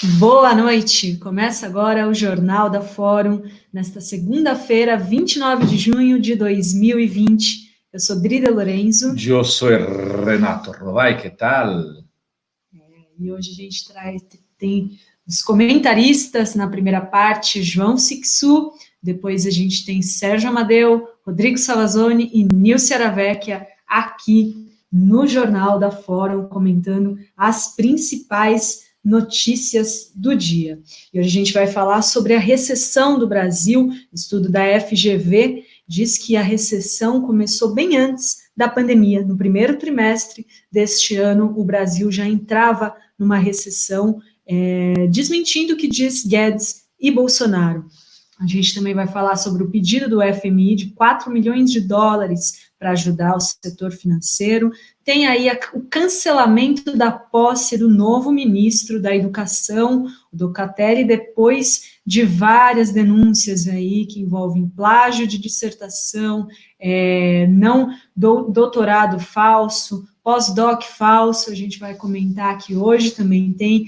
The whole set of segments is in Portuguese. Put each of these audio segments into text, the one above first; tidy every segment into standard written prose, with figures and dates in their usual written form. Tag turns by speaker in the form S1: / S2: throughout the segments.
S1: Boa noite! Começa agora o Jornal da Fórum, nesta segunda-feira, 29 de junho de 2020. Eu sou Drida Lorenzo.
S2: Eu sou Renato Rovai, que tal?
S1: E hoje a gente tem os comentaristas na primeira parte, João Sixu, depois a gente tem Sérgio Amadeu, Rodrigo Salazone e Nilce Aravecchia aqui no Jornal da Fórum, comentando as principais notícias do dia. E hoje a gente vai falar sobre a recessão do Brasil. Estudo da FGV diz que a recessão começou bem antes da pandemia. No primeiro trimestre deste ano, o Brasil já entrava numa recessão, desmentindo o que diz Guedes e Bolsonaro. A gente também vai falar sobre o pedido do FMI de 4 milhões de dólares para ajudar o setor financeiro. Tem aí o cancelamento da posse do novo ministro da Educação, o Docatelli, depois de várias denúncias aí que envolvem plágio de dissertação, doutorado falso, pós-doc falso. A gente vai comentar aqui hoje. Também tem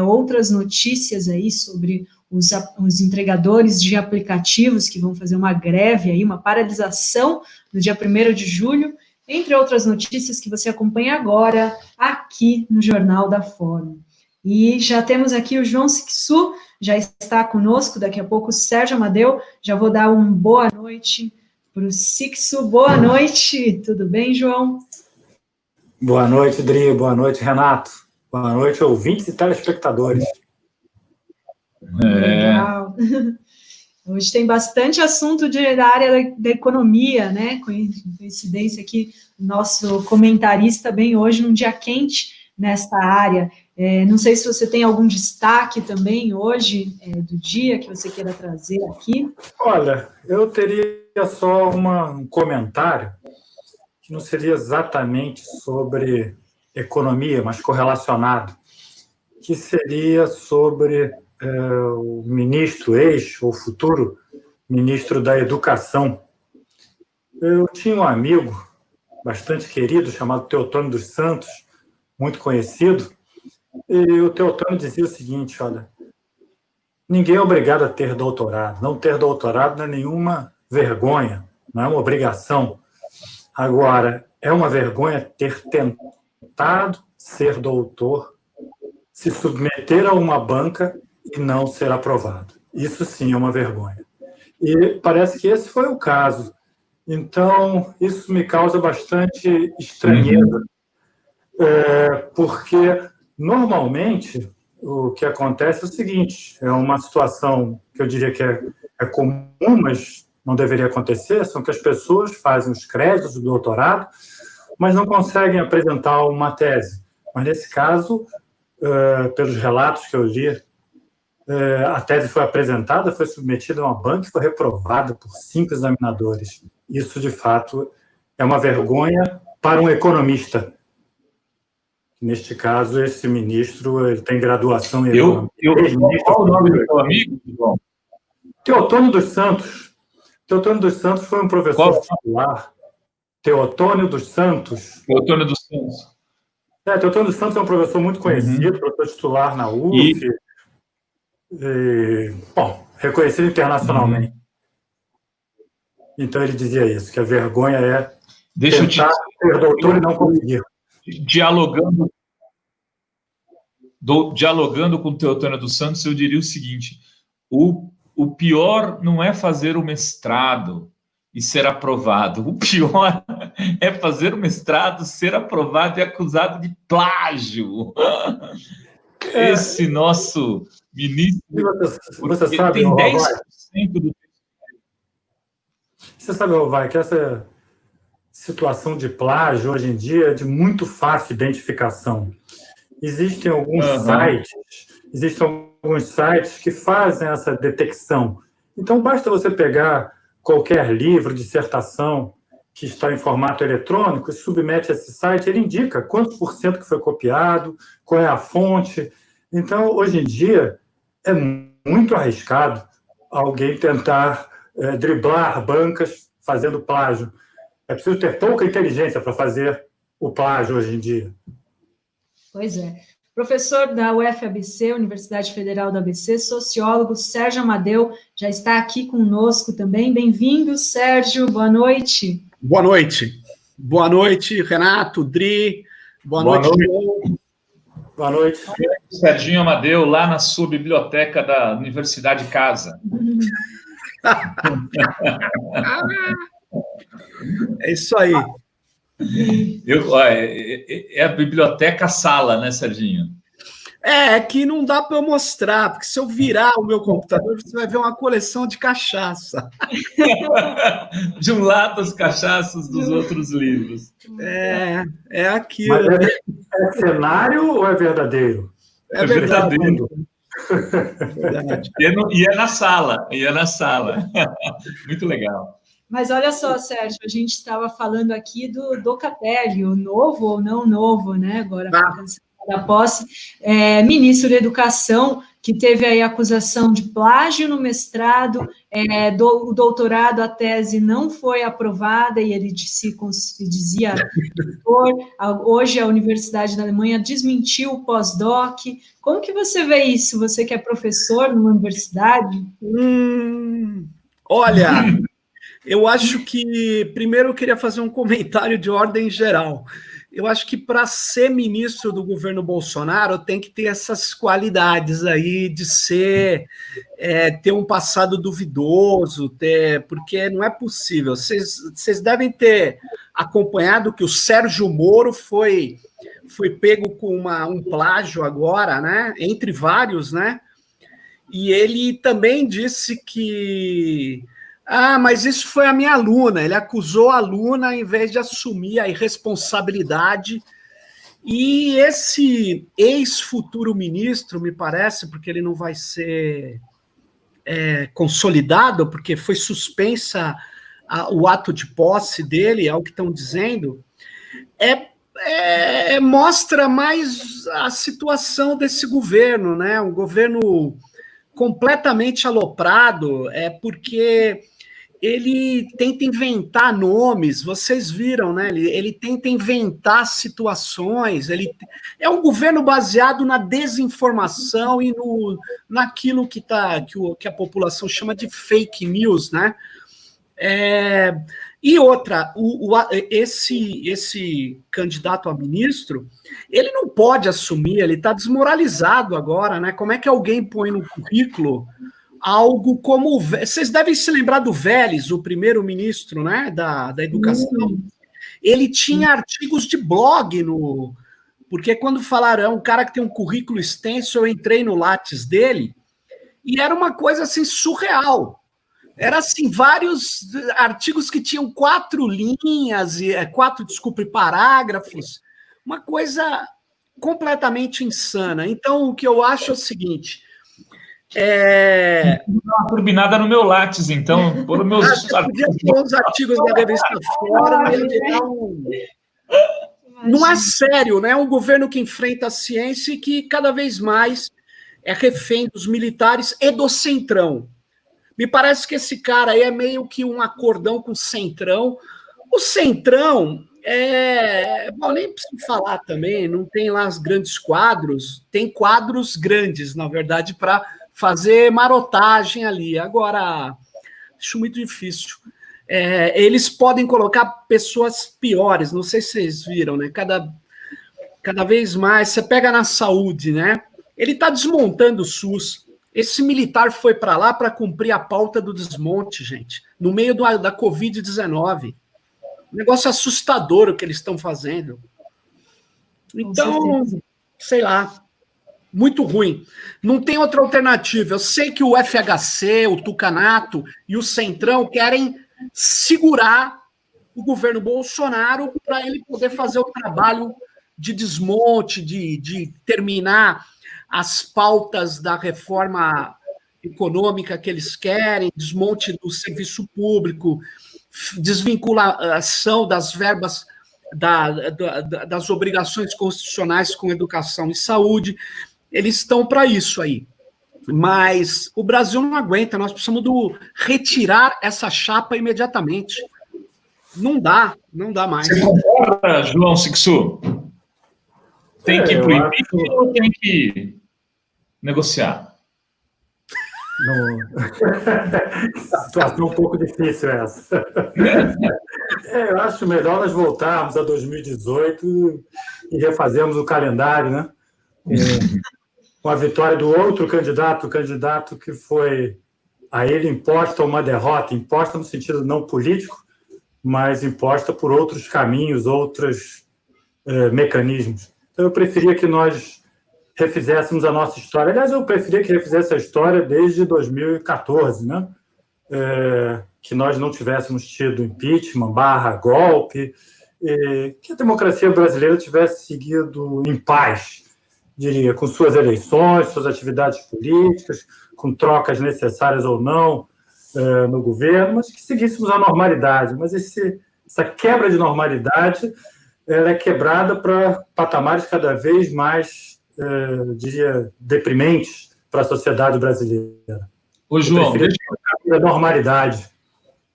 S1: outras notícias aí sobre os entregadores de aplicativos que vão fazer uma greve aí, uma paralisação no dia 1º de julho, entre outras notícias que você acompanha agora aqui no Jornal da Fórum. E já temos aqui o João Sixu, já está conosco, daqui a pouco o Sérgio Amadeu. Já vou dar uma boa noite para o Sixu. Boa noite, tudo bem, João?
S3: Boa noite, Dri, boa noite, Renato. Boa noite, ouvintes e telespectadores.
S1: Legal. Hoje tem bastante assunto da área da economia, né? Coincidência aqui, nosso comentarista bem hoje, num dia quente nesta área. Não sei se você tem algum destaque também hoje do dia que você queira trazer aqui.
S3: Olha, eu teria só um comentário que não seria exatamente sobre economia, mas correlacionado, que seria sobre o ministro, ou futuro ministro da Educação. Eu tinha um amigo bastante querido, chamado Teotônio dos Santos, muito conhecido, e o Teotônio dizia o seguinte: olha, ninguém é obrigado a ter doutorado. Não ter doutorado não é nenhuma vergonha, não é uma obrigação. Agora, é uma vergonha ter tentado ser doutor, se submeter a uma banca e não ser aprovado. Isso sim é uma vergonha. E parece que esse foi o caso. Então, isso me causa bastante estranheza, porque, normalmente, o que acontece é o seguinte: é uma situação que eu diria que é comum, mas não deveria acontecer, são que as pessoas fazem os créditos do doutorado, mas não conseguem apresentar uma tese. Mas, nesse caso, pelos relatos que eu li, a tese foi apresentada, foi submetida a uma banca e foi reprovada por 5 examinadores. Isso, de fato, é uma vergonha para um economista. Neste caso, esse ministro ele tem graduação em economia.
S2: Qual o nome do seu amigo, João?
S3: Teotônio dos Santos. Teotônio dos Santos foi um professor titular. Teotônio dos Santos.
S2: Teotônio dos Santos.
S3: Teotônio dos Santos é um professor muito conhecido, professor titular na UF. Bom, reconhecido internacionalmente. Então ele dizia isso, que a vergonha é tentar ser doutor e não conseguir.
S2: Dialogando com o Teotônio dos Santos, eu diria o seguinte: o pior não é fazer o mestrado e ser aprovado. O pior é fazer o mestrado, ser aprovado e acusado de plágio. Esse nosso ministro...
S3: Você sabe,
S2: tem 10% do...
S3: Você sabe, Rovai, que essa situação de plágio hoje em dia é de muito fácil identificação. Existem alguns sites que fazem essa detecção. Então, basta você pegar qualquer livro, dissertação que está em formato eletrônico e submete a esse site, ele indica quantos por cento que foi copiado, qual é a fonte. Então, hoje em dia, é muito arriscado alguém tentar driblar bancas fazendo plágio. É preciso ter pouca inteligência para fazer o plágio hoje em dia.
S1: Pois é. Professor da UFABC, Universidade Federal do ABC, sociólogo Sérgio Amadeu, já está aqui conosco também. Bem-vindo, Sérgio, boa noite.
S4: Boa noite. Boa noite, Renato, Dri. Boa noite, João.
S3: Boa noite.
S2: Serginho Amadeu, lá na sua biblioteca da Universidade Casa.
S4: É isso aí.
S2: É a biblioteca sala, né, Serginho?
S4: É que não dá para eu mostrar, porque se eu virar o meu computador, você vai ver uma coleção de cachaça.
S2: De um lado as cachaças, dos outros livros.
S4: É aquilo.
S3: Mas é cenário ou é verdadeiro?
S4: É verdadeiro.
S2: Verdade. E é na sala, Muito legal.
S1: Mas olha só, Sérgio, a gente estava falando aqui do Capelli, o novo ou não novo, né? Agora, da posse, ministro da Educação, que teve aí a acusação de plágio no mestrado, o doutorado, a tese não foi aprovada, e ele dizia, hoje a Universidade da Alemanha desmentiu o pós-doc. Como que você vê isso? Você que é professor numa universidade?
S4: Olha, eu acho que, primeiro, eu queria fazer um comentário de ordem geral. Eu acho que para ser ministro do governo Bolsonaro tem que ter essas qualidades aí de ter um passado duvidoso, porque não é possível. Vocês devem ter acompanhado que o Sérgio Moro foi pego com um plágio agora, né? Entre vários, né? E ele também disse que... mas isso foi a minha aluna. Ele acusou a aluna em vez de assumir a irresponsabilidade. E esse ex-futuro ministro, me parece, porque ele não vai ser consolidado, porque foi suspensa o ato de posse dele, é o que estão dizendo, mostra mais a situação desse governo, né? Um governo completamente aloprado, porque ele tenta inventar nomes, vocês viram, né? Ele tenta inventar situações, é um governo baseado na desinformação e naquilo que a população chama de fake news, né? E outra, esse candidato a ministro, ele não pode assumir, ele está desmoralizado agora, né? Como é que alguém põe no currículo algo como... Vocês devem se lembrar do Vélez, o primeiro-ministro, né, da Educação. Ele tinha artigos de blog porque quando falaram, é um cara que tem um currículo extenso, eu entrei no Lattes dele, e era uma coisa assim surreal. Era assim, vários artigos que tinham 4 linhas, 4 parágrafos, uma coisa completamente insana. Então, o que eu acho é o seguinte...
S2: Uma turbinada no meu Lattes, então, por meus
S4: os artigos da revista Fora. Não é sério, né? É um governo que enfrenta a ciência e que cada vez mais é refém dos militares e do Centrão. Me parece que esse cara aí é meio que um acordão com o Centrão. O Centrão bom, nem preciso falar também, não tem lá os grandes quadros, tem quadros grandes, na verdade, para fazer marotagem ali. Agora, acho muito difícil. Eles podem colocar pessoas piores, não sei se vocês viram, né? Cada vez mais, você pega na saúde, né? Ele está desmontando o SUS. Esse militar foi para lá para cumprir a pauta do desmonte, gente, no meio da Covid-19. Um negócio assustador o que eles estão fazendo. Então, sei lá, muito ruim. Não tem outra alternativa. Eu sei que o FHC, o Tucanato e o Centrão querem segurar o governo Bolsonaro para ele poder fazer o trabalho de desmonte, de terminar as pautas da reforma econômica que eles querem, desmonte do serviço público, desvinculação das verbas das obrigações constitucionais com educação e saúde. Eles estão para isso aí. Mas o Brasil não aguenta, nós precisamos retirar essa chapa imediatamente. Não dá mais.
S2: Você concorda, João Sixu? Tem que ir para o impeachment ou tem que negociar?
S3: Situação um pouco difícil essa. Eu acho melhor nós voltarmos a 2018 e refazermos o calendário, né? Com a vitória do outro candidato, o candidato que foi a ele imposta uma derrota, imposta no sentido não político, mas imposta por outros caminhos, outros mecanismos. Então, eu preferia que nós refizéssemos a nossa história. Aliás, eu preferia que refizesse a história desde 2014, né? Que nós não tivéssemos tido impeachment, golpe, que a democracia brasileira tivesse seguido em paz, diria, com suas eleições, suas atividades políticas, com trocas necessárias ou não no governo, mas que seguíssemos a normalidade. Mas essa quebra de normalidade ela é quebrada para patamares cada vez mais, diria, deprimentes para a sociedade brasileira.
S2: Ô, João, deixa
S3: eu normalidade.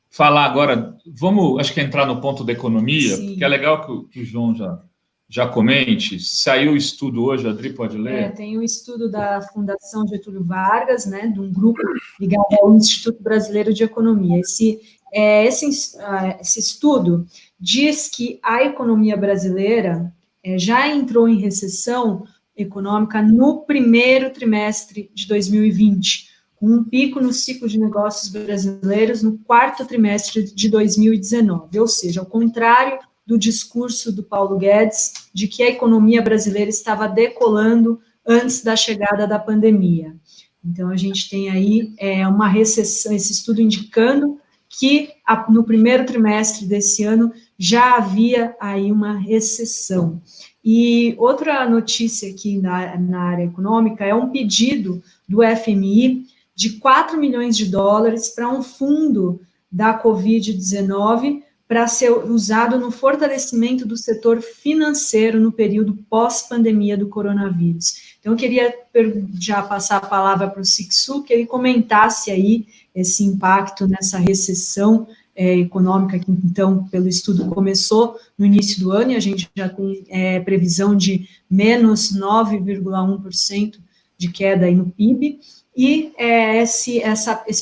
S2: Falar agora, vamos, acho que entrar no ponto da economia,
S1: Sim.
S2: porque é legal que o João já comente. Saiu o estudo hoje, a Adri pode ler?
S1: Tem um estudo da Fundação Getúlio Vargas, né, de um grupo ligado ao Instituto Brasileiro de Economia. Esse estudo diz que a economia brasileira já entrou em recessão econômica no primeiro trimestre de 2020, com um pico no ciclo de negócios brasileiros no quarto trimestre de 2019, ou seja, ao contrário do discurso do Paulo Guedes de que a economia brasileira estava decolando antes da chegada da pandemia. Então, a gente tem aí uma recessão, esse estudo indicando que no primeiro trimestre desse ano já havia aí uma recessão. E outra notícia aqui na área econômica é um pedido do FMI de 4 milhões de dólares para um fundo da Covid-19 para ser usado no fortalecimento do setor financeiro no período pós-pandemia do coronavírus. Então, eu queria já passar a palavra para o Siksu, que ele comentasse aí esse impacto nessa recessão econômica que, então, pelo estudo começou no início do ano, e a gente já tem previsão de menos 9,1% de queda aí no PIB, e esse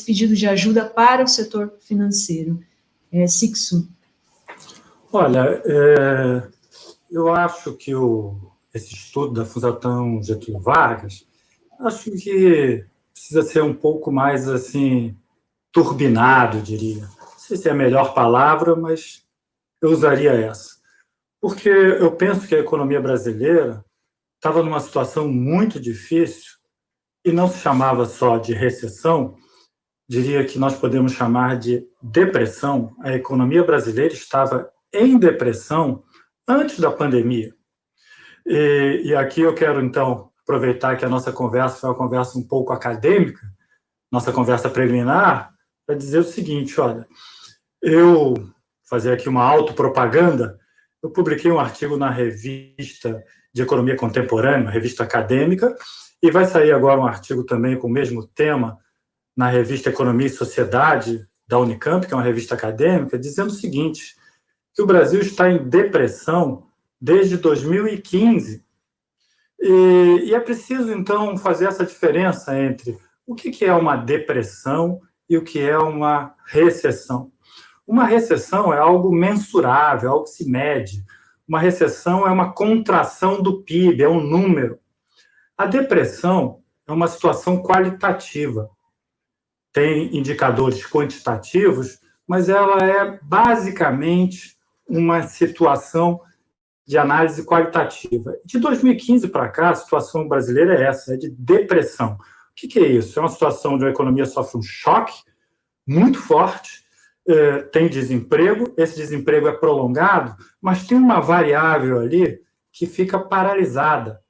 S1: pedido de ajuda para o setor financeiro. Siksu.
S3: Olha, eu acho que esse estudo da Fundação Getúlio Vargas, acho que precisa ser um pouco mais, assim, turbinado, diria. Não sei se é a melhor palavra, mas eu usaria essa. Porque eu penso que a economia brasileira estava numa situação muito difícil e não se chamava só de recessão, diria que nós podemos chamar de depressão. A economia brasileira estava em depressão antes da pandemia. E aqui eu quero, então, aproveitar que a nossa conversa foi uma conversa um pouco acadêmica, nossa conversa preliminar, para dizer o seguinte, olha, eu fazer aqui uma autopropaganda, eu publiquei um artigo na revista de Economia Contemporânea, uma revista acadêmica, e vai sair agora um artigo também com o mesmo tema na revista Economia e Sociedade da Unicamp, que é uma revista acadêmica, dizendo o seguinte, que o Brasil está em depressão desde 2015. E é preciso, então, fazer essa diferença entre o que é uma depressão e o que é uma recessão. Uma recessão é algo mensurável, algo que se mede. Uma recessão é uma contração do PIB, é um número. A depressão é uma situação qualitativa. Tem indicadores quantitativos, mas ela é basicamente uma situação de análise qualitativa. De 2015 para cá, a situação brasileira é essa, é de depressão. O que é isso? É uma situação onde a economia sofre um choque muito forte, tem desemprego, esse desemprego é prolongado, mas tem uma variável ali que fica paralisada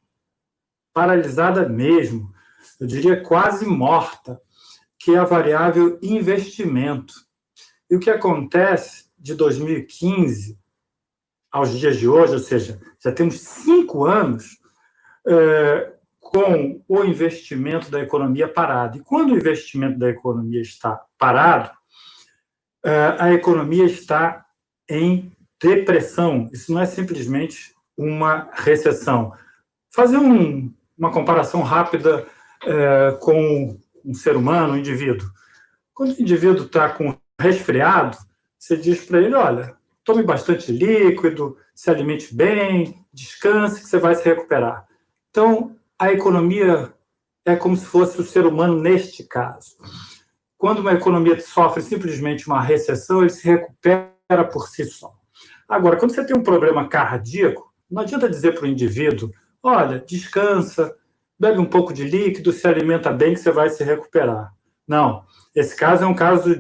S3: mesmo, eu diria quase morta, que é a variável investimento. E o que acontece de 2015 aos dias de hoje, ou seja, já temos 5 anos com o investimento da economia parado. E quando o investimento da economia está parado, a economia está em depressão. Isso não é simplesmente uma recessão. fazer uma comparação rápida com um ser humano, um indivíduo. Quando o indivíduo está com resfriado, você diz para ele, olha, tome bastante líquido, se alimente bem, descanse, que você vai se recuperar. Então, a economia é como se fosse o ser humano neste caso. Quando uma economia sofre simplesmente uma recessão, ele se recupera por si só. Agora, quando você tem um problema cardíaco, não adianta dizer para o indivíduo, olha, descansa, bebe um pouco de líquido, se alimenta bem que você vai se recuperar. Não, esse caso é um caso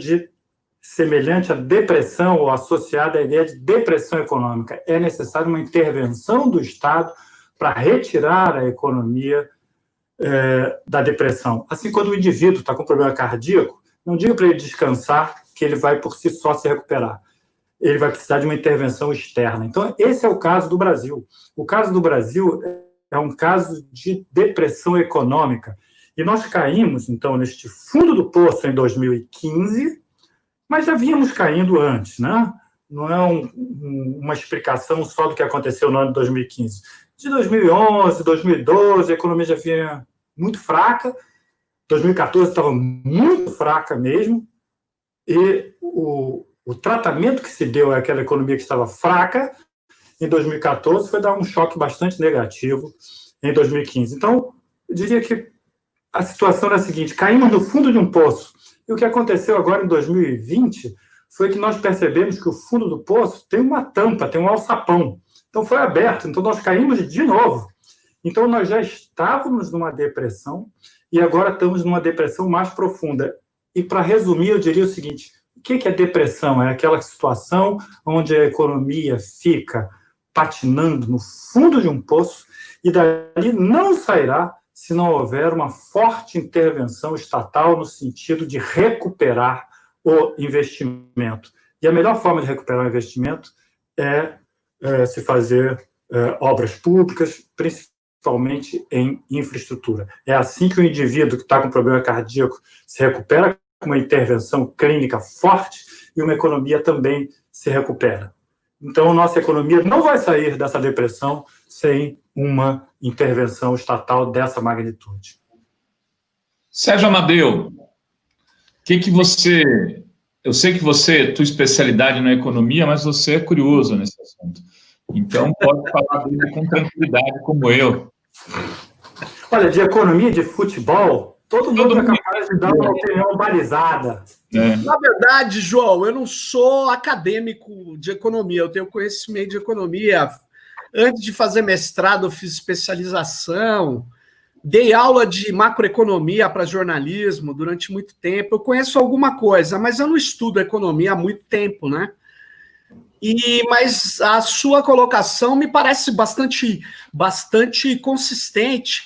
S3: semelhante à depressão ou associado à ideia de depressão econômica. É necessária uma intervenção do Estado para retirar a economia da depressão. Assim, quando o indivíduo está com problema cardíaco, não diga para ele descansar que ele vai por si só se recuperar. Ele vai precisar de uma intervenção externa. Então, esse é o caso do Brasil. O caso do Brasil é um caso de depressão econômica. E nós caímos, então, neste fundo do poço em 2015, mas já vínhamos caindo antes, né? Não é uma explicação só do que aconteceu no ano de 2015. De 2011, 2012, a economia já vinha muito fraca, 2014 estava muito fraca mesmo, e o tratamento que se deu àquela economia que estava fraca em 2014 foi dar um choque bastante negativo em 2015. Então, eu diria que a situação era a seguinte, caímos no fundo de um poço, e o que aconteceu agora em 2020 foi que nós percebemos que o fundo do poço tem uma tampa, tem um alçapão. Então, foi aberto, então nós caímos de novo. Então, nós já estávamos numa depressão e agora estamos numa depressão mais profunda. E, para resumir, eu diria o seguinte, o que é depressão? É aquela situação onde a economia fica patinando no fundo de um poço e dali não sairá se não houver uma forte intervenção estatal no sentido de recuperar o investimento. E a melhor forma de recuperar o investimento é se fazer obras públicas, principalmente em infraestrutura. É assim que o indivíduo que está com problema cardíaco se recupera, com uma intervenção clínica forte, e uma economia também se recupera. Então, nossa economia não vai sair dessa depressão sem uma intervenção estatal dessa magnitude.
S2: Sérgio Amadeu, que você... Eu sei que tua especialidade na economia, mas você é curioso nesse assunto. Então, pode falar dele com tranquilidade, como eu.
S3: Olha, de economia, de futebol, todo mundo é capaz de dar uma opinião balizada.
S4: Na verdade, João, eu não sou acadêmico de economia, eu tenho conhecimento de economia. Antes de fazer mestrado, eu fiz especialização, dei aula de macroeconomia para jornalismo durante muito tempo. Eu conheço alguma coisa, mas eu não estudo economia há muito tempo, né? Mas a sua colocação me parece bastante consistente.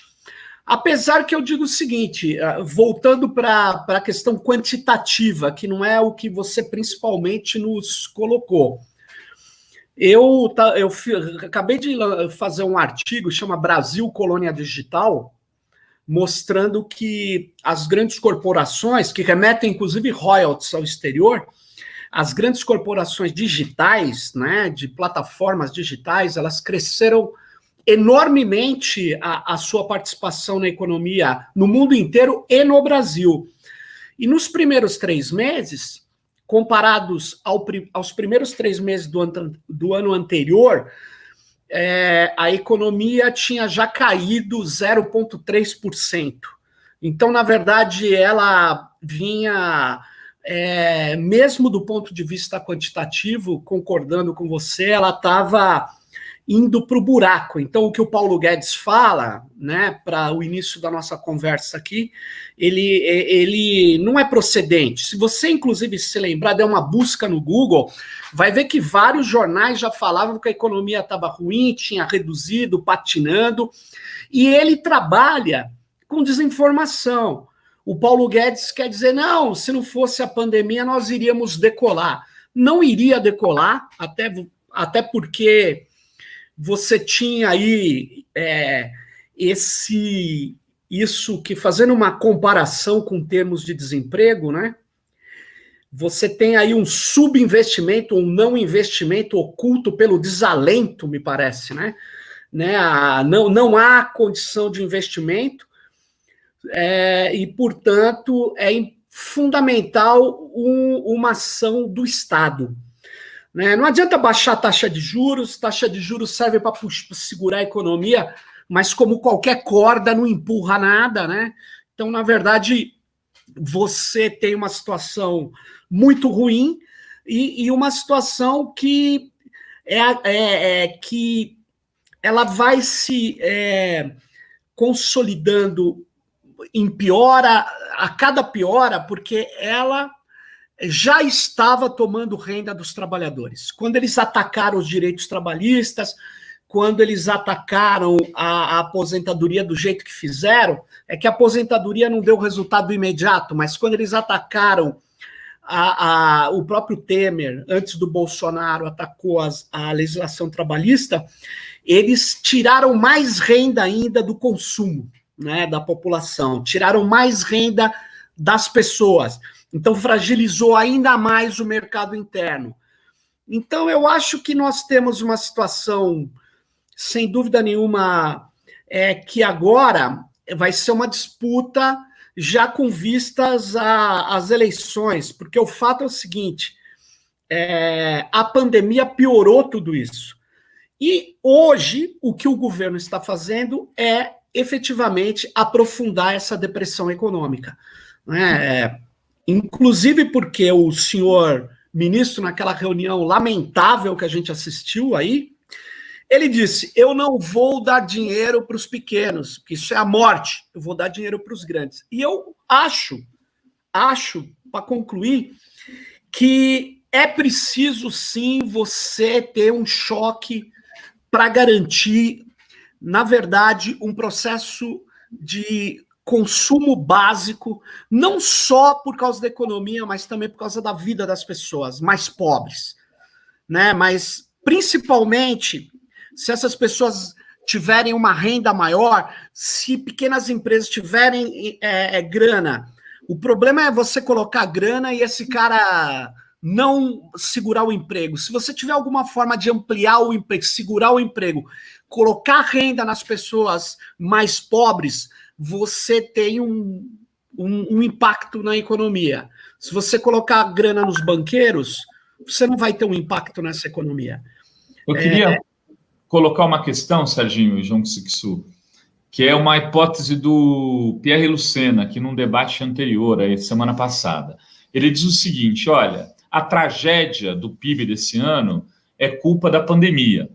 S4: Apesar que eu digo o seguinte, voltando para a questão quantitativa, que não é o que você principalmente nos colocou. Eu acabei de fazer um artigo, chama Brasil Colônia Digital, mostrando que as grandes corporações, que remetem inclusive royalties ao exterior, as grandes corporações digitais, né, de plataformas digitais, elas cresceram enormemente a sua participação na economia no mundo inteiro e no Brasil. E nos primeiros 3 meses, comparados aos primeiros 3 meses do ano anterior, a economia tinha já caído 0,3%. Então, na verdade, ela vinha, mesmo do ponto de vista quantitativo, concordando com você, ela estava indo para o buraco. Então, o que o Paulo Guedes fala, né, para o início da nossa conversa aqui, ele não é procedente. Se você, inclusive, se lembrar, der uma busca no Google, vai ver que vários jornais já falavam que a economia estava ruim, tinha reduzido, patinando, e ele trabalha com desinformação. O Paulo Guedes quer dizer, não, se não fosse a pandemia, nós iríamos decolar. Não iria decolar, até porque você tinha aí isso que, fazendo uma comparação com termos de desemprego, né? Você tem aí um subinvestimento, um não investimento oculto pelo desalento, me parece, né? né? Não há condição de investimento, e, portanto, é fundamental uma ação do Estado. Né? Não adianta baixar a taxa de juros serve para segurar a economia, mas como qualquer corda não empurra nada, né? Então, na verdade, você tem uma situação muito ruim e uma situação que que ela vai se consolidando em piora, a cada piora, porque ela já estava tomando renda dos trabalhadores. Quando eles atacaram os direitos trabalhistas, quando eles atacaram a aposentadoria do jeito que fizeram, é que a aposentadoria não deu resultado imediato, mas quando eles atacaram o próprio Temer, antes do Bolsonaro, atacou a legislação trabalhista, eles tiraram mais renda ainda do consumo, né, da população, tiraram mais renda das pessoas. Então, fragilizou ainda mais o mercado interno. Então, eu acho que nós temos uma situação, sem dúvida nenhuma, que agora vai ser uma disputa já com vistas às eleições, porque o fato é o seguinte, a pandemia piorou tudo isso. E hoje, o que o governo está fazendo é, efetivamente, aprofundar essa depressão econômica. Inclusive porque o senhor ministro, naquela reunião lamentável que a gente assistiu aí, ele disse, eu não vou dar dinheiro para os pequenos, porque isso é a morte, eu vou dar dinheiro para os grandes. E eu acho, para concluir, que é preciso, sim, você ter um choque para garantir, na verdade, um processo de consumo básico, não só por causa da economia, mas também por causa da vida das pessoas mais pobres, né? Mas, principalmente, se essas pessoas tiverem uma renda maior, se pequenas empresas tiverem grana, o problema é você colocar grana e esse cara não segurar o emprego. Se você tiver alguma forma de ampliar o emprego, segurar o emprego, colocar renda nas pessoas mais pobres, você tem um impacto na economia. Se você colocar grana nos banqueiros, você não vai ter um impacto nessa economia.
S2: Eu queria colocar uma questão, Serginho e João Sixu, que é uma hipótese do Pierre Lucena, aqui num debate anterior, aí, semana passada. Ele diz o seguinte, olha, a tragédia do PIB desse ano é culpa da pandemia.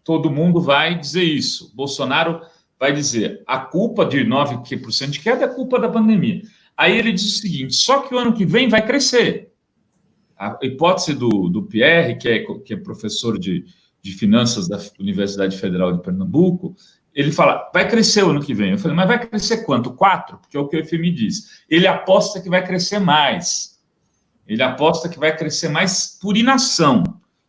S2: Todo mundo vai dizer isso. Bolsonaro vai dizer, a culpa de 9% de queda é culpa da pandemia. Aí ele diz o seguinte, só que o ano que vem vai crescer. A hipótese do Pierre, que é professor de finanças da Universidade Federal de Pernambuco, ele fala, vai crescer o ano que vem. Eu falei, mas vai crescer quanto? 4%? Porque é o que o FMI diz. Ele aposta que vai crescer mais. Ele aposta que vai crescer mais por inação.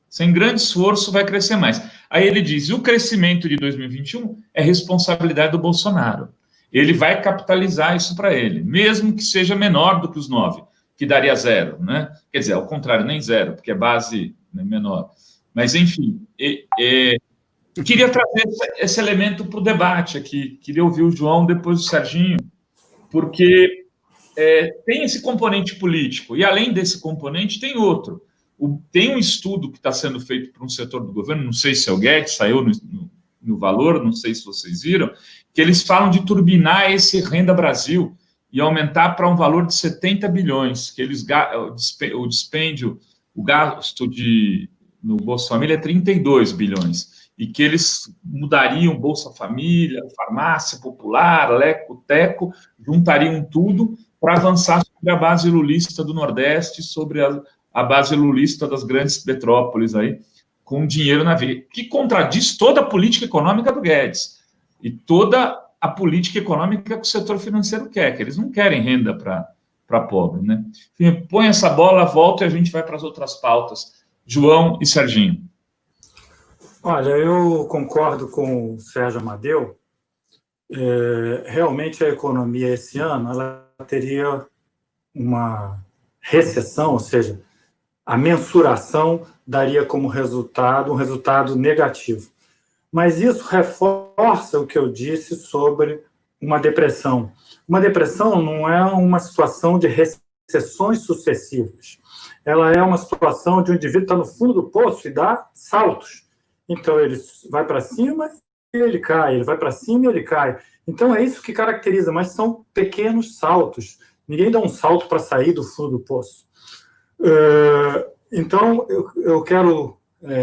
S2: Sem grande esforço, vai crescer mais. Aí ele diz, e o crescimento de 2021 é responsabilidade do Bolsonaro. Ele vai capitalizar isso para ele, mesmo que seja menor do que os 9%, que daria 0%, né? Quer dizer, ao contrário, nem 0%, porque é base, né, menor. Mas, enfim, eu queria trazer esse elemento para o debate aqui. Queria ouvir o João, depois o Serginho, porque tem esse componente político, e além desse componente, tem outro. Tem um estudo que está sendo feito por um setor do governo, não sei se é o Guedes, saiu no Valor, não sei se vocês viram, que eles falam de turbinar esse Renda Brasil e aumentar para um valor de 70 bilhões, que o dispêndio, o gasto no Bolsa Família é 32 bilhões, e que eles mudariam Bolsa Família, Farmácia Popular, Leco, Teco, juntariam tudo para avançar sobre a base lulista do Nordeste, sobre a base lulista das grandes metrópoles aí, com dinheiro na veia, que contradiz toda a política econômica do Guedes e toda a política econômica que o setor financeiro quer, que eles não querem renda para pobre, né? Enfim, põe essa bola, volta e a gente vai para as outras pautas. João e Serginho.
S3: Olha, eu concordo com o Sérgio Amadeu. Realmente a economia esse ano ela teria uma recessão, ou seja, a mensuração daria como resultado um resultado negativo. Mas isso reforça o que eu disse sobre uma depressão. Uma depressão não é uma situação de recessões sucessivas. Ela é uma situação de um indivíduo estar no fundo do poço e dá saltos. Então, ele vai para cima e ele cai, ele vai para cima e ele cai. Então, é isso que caracteriza, mas são pequenos saltos. Ninguém dá um salto para sair do fundo do poço. Então, eu quero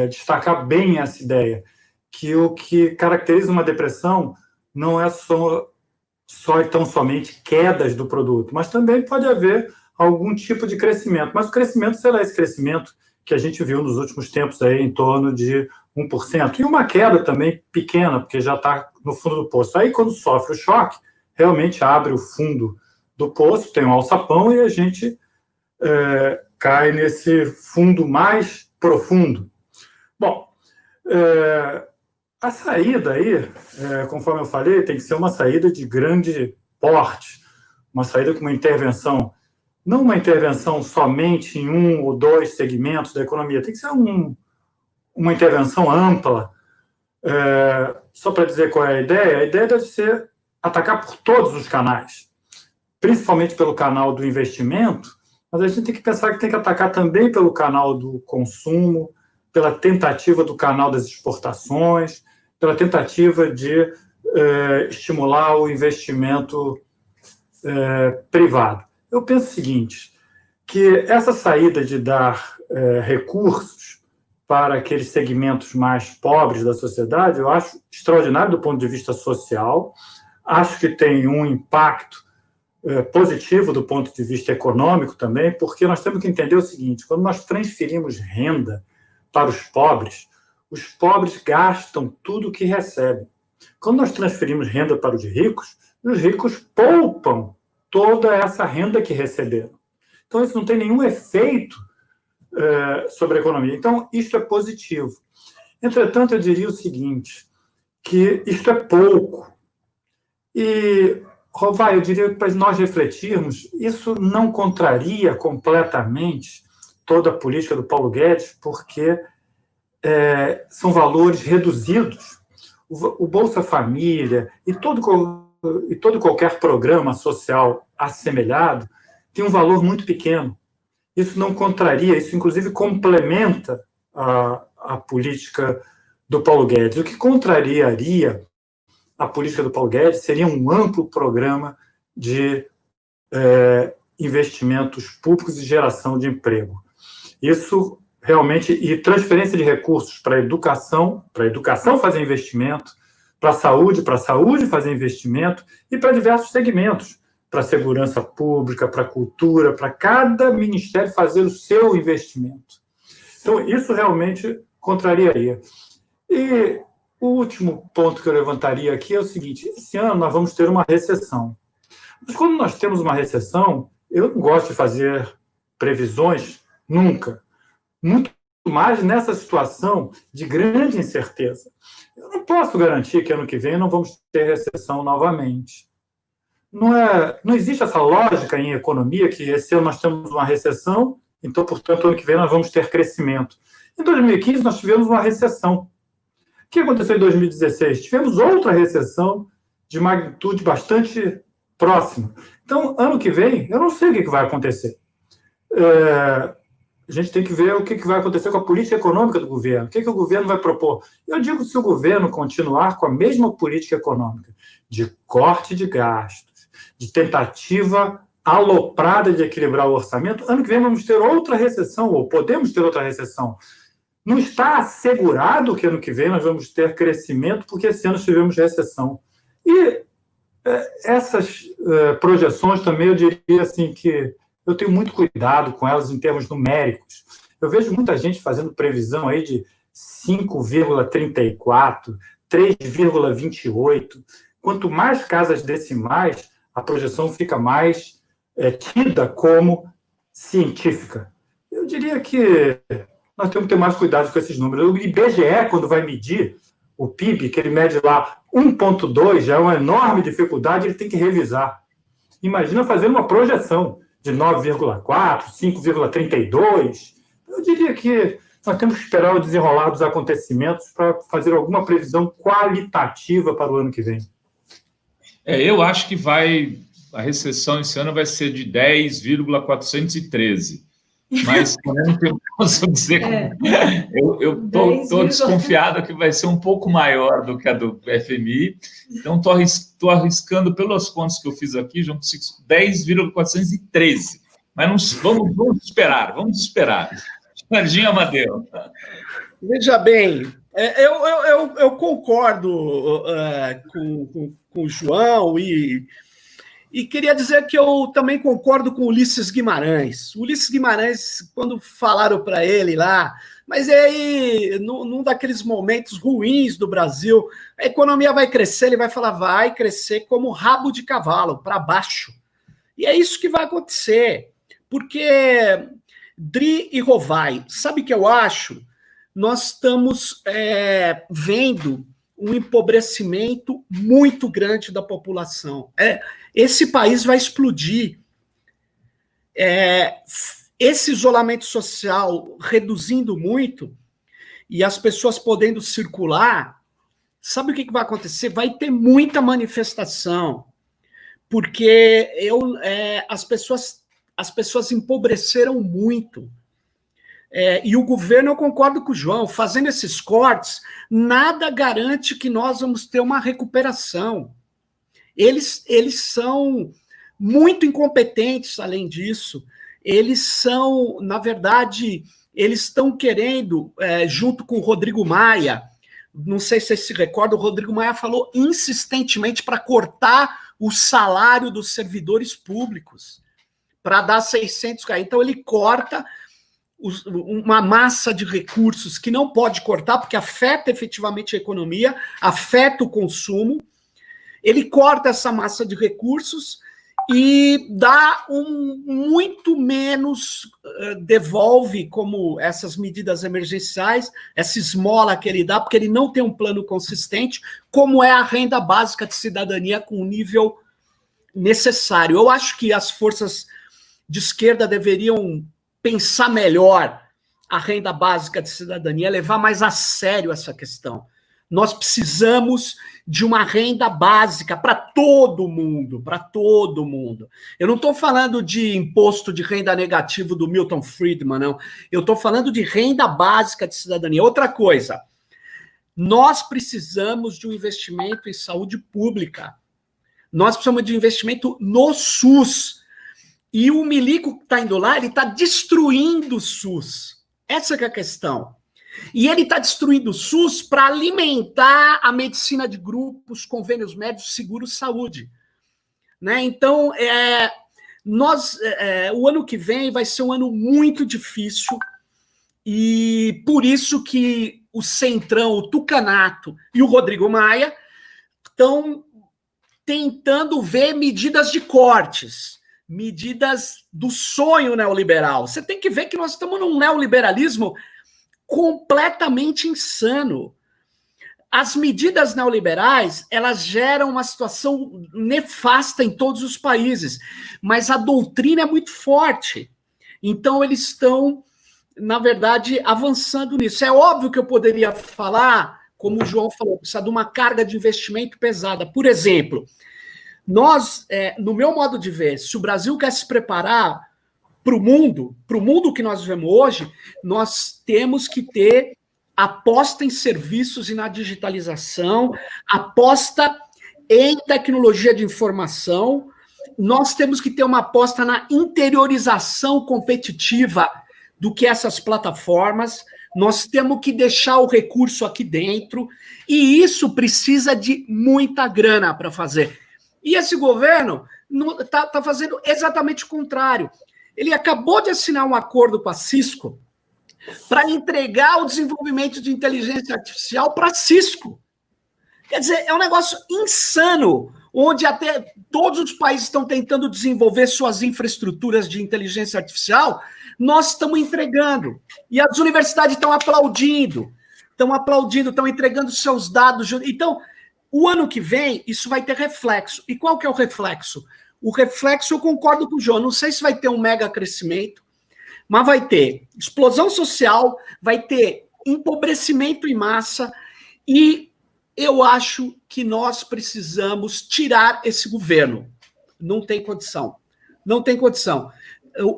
S3: destacar bem essa ideia, que o que caracteriza uma depressão não é só e tão somente quedas do produto, mas também pode haver algum tipo de crescimento. Mas o crescimento será esse crescimento que a gente viu nos últimos tempos aí, em torno de 1%. E uma queda também pequena, porque já está no fundo do poço. Aí, quando sofre o choque, realmente abre o fundo do poço, tem um alçapão e a gente cai nesse fundo mais profundo. Bom, a saída aí, conforme eu falei, tem que ser uma saída de grande porte, uma saída com uma intervenção, não uma intervenção somente em um ou dois segmentos da economia, tem que ser uma intervenção ampla. Só para dizer qual é a ideia deve ser atacar por todos os canais, principalmente pelo canal do investimento, mas a gente tem que pensar que tem que atacar também pelo canal do consumo, pela tentativa do canal das exportações, pela tentativa de estimular o investimento privado. Eu penso o seguinte, que essa saída de dar recursos para aqueles segmentos mais pobres da sociedade, eu acho extraordinário do ponto de vista social, acho que tem um impacto positivo do ponto de vista econômico também, porque nós temos que entender o seguinte, quando nós transferimos renda para os pobres gastam tudo o que recebem. Quando nós transferimos renda para os ricos poupam toda essa renda que receberam. Então, isso não tem nenhum efeito sobre a economia. Então, isso é positivo. Entretanto, eu diria o seguinte, que isto é pouco. E, Rovai, eu diria que para nós refletirmos, isso não contraria completamente toda a política do Paulo Guedes, porque são valores reduzidos. O Bolsa Família e todo qualquer programa social assemelhado tem um valor muito pequeno. Isso não contraria, isso inclusive complementa a política do Paulo Guedes. O que contrariaria a política do Paulo Guedes seria um amplo programa de investimentos públicos e geração de emprego. Isso realmente, e transferência de recursos para a educação fazer investimento, para a saúde fazer investimento, e para diversos segmentos, para a segurança pública, para a cultura, para cada ministério fazer o seu investimento. Então, isso realmente contrariaria. E o último ponto que eu levantaria aqui é o seguinte, esse ano nós vamos ter uma recessão. Mas quando nós temos uma recessão, eu não gosto de fazer previsões nunca, muito mais nessa situação de grande incerteza. Eu não posso garantir que ano que vem não vamos ter recessão novamente. Não existe essa lógica em economia que esse ano nós temos uma recessão, então, portanto, ano que vem nós vamos ter crescimento. Em 2015, nós tivemos uma recessão. O que aconteceu em 2016? Tivemos outra recessão de magnitude bastante próxima. Então, ano que vem, eu não sei o que vai acontecer. A gente tem que ver o que vai acontecer com a política econômica do governo, o que o governo vai propor. Eu digo que se o governo continuar com a mesma política econômica, de corte de gastos, de tentativa aloprada de equilibrar o orçamento, ano que vem vamos ter outra recessão, ou podemos ter outra recessão. Não está assegurado que ano que vem nós vamos ter crescimento, porque esse ano tivemos recessão. E essas projeções também, eu diria assim que eu tenho muito cuidado com elas em termos numéricos. Eu vejo muita gente fazendo previsão aí de 5,34, 3,28. Quanto mais casas decimais, a projeção fica mais tida como científica. Eu diria que nós temos que ter mais cuidado com esses números. O IBGE, quando vai medir o PIB, que ele mede lá 1,2, já é uma enorme dificuldade, ele tem que revisar. Imagina fazer uma projeção de 9,4, 5,32. Eu diria que Nós temos que esperar o desenrolar dos acontecimentos para fazer alguma previsão qualitativa para o ano que vem.
S2: Eu acho que a recessão esse ano vai ser de 10,413. Mas eu posso dizer, eu estou desconfiado que vai ser um pouco maior do que a do FMI. Então, estou arriscando, pelas contas que eu fiz aqui, 10,413. Mas vamos esperar. Serginho Amadeu.
S4: Veja bem, eu concordo com o João e queria dizer que eu também concordo com o Ulisses Guimarães. O Ulisses Guimarães, quando falaram para ele lá, mas aí, num daqueles momentos ruins do Brasil, a economia vai crescer, ele vai falar, vai crescer como rabo de cavalo, para baixo. E é isso que vai acontecer, porque Dri e Rovai, sabe o que eu acho? Nós estamos vendo um empobrecimento muito grande da população. Esse país vai explodir. Esse isolamento social reduzindo muito e as pessoas podendo circular, sabe o que vai acontecer? Vai ter muita manifestação, porque as pessoas empobreceram muito. E o governo, eu concordo com o João, fazendo esses cortes, nada garante que nós vamos ter uma recuperação. Eles são muito incompetentes, além disso. Eles são, na verdade, eles estão querendo, junto com o Rodrigo Maia, não sei se vocês se recordam, o Rodrigo Maia falou insistentemente para cortar o salário dos servidores públicos, para dar 600 reais. Então, ele corta uma massa de recursos que não pode cortar, porque afeta efetivamente a economia, afeta o consumo. Ele corta essa massa de recursos e dá muito menos, devolve como essas medidas emergenciais, essa esmola que ele dá, porque ele não tem um plano consistente, como é a renda básica de cidadania com o nível necessário. Eu acho que as forças de esquerda deveriam pensar melhor a renda básica de cidadania, levar mais a sério essa questão. Nós precisamos de uma renda básica para todo mundo, para todo mundo. Eu não estou falando de imposto de renda negativo do Milton Friedman, não. Eu estou falando de renda básica de cidadania. Outra coisa, nós precisamos de um investimento em saúde pública. Nós precisamos de um investimento no SUS. E o milico que está indo lá, ele está destruindo o SUS. Essa que é a questão. E ele está destruindo o SUS para alimentar a medicina de grupos, convênios médicos, seguro-saúde. Né? Então, o ano que vem vai ser um ano muito difícil e por isso que o Centrão, o Tucanato e o Rodrigo Maia estão tentando ver medidas de cortes, medidas do sonho neoliberal. Você tem que ver que nós estamos num neoliberalismo completamente insano. As medidas neoliberais, elas geram uma situação nefasta em todos os países, mas a doutrina é muito forte. Então, eles estão, na verdade, avançando nisso. É óbvio que eu poderia falar, como o João falou, precisa de uma carga de investimento pesada. Por exemplo, nós, no meu modo de ver, se o Brasil quer se preparar para o mundo que nós vivemos hoje, nós temos que ter aposta em serviços e na digitalização, aposta em tecnologia de informação, nós temos que ter uma aposta na interiorização competitiva do que essas plataformas, nós temos que deixar o recurso aqui dentro, e isso precisa de muita grana para fazer. E esse governo está fazendo exatamente o contrário. Ele acabou de assinar um acordo com a Cisco para entregar o desenvolvimento de inteligência artificial para a Cisco. Quer dizer, é um negócio insano, onde até todos os países estão tentando desenvolver suas infraestruturas de inteligência artificial, nós estamos entregando. E as universidades estão aplaudindo, estão entregando seus dados. Então, o ano que vem, isso vai ter reflexo. E qual que é o reflexo? O reflexo, eu concordo com o João, não sei se vai ter um mega crescimento, mas vai ter explosão social, vai ter empobrecimento em massa, e eu acho que nós precisamos tirar esse governo. Não tem condição. Não tem condição.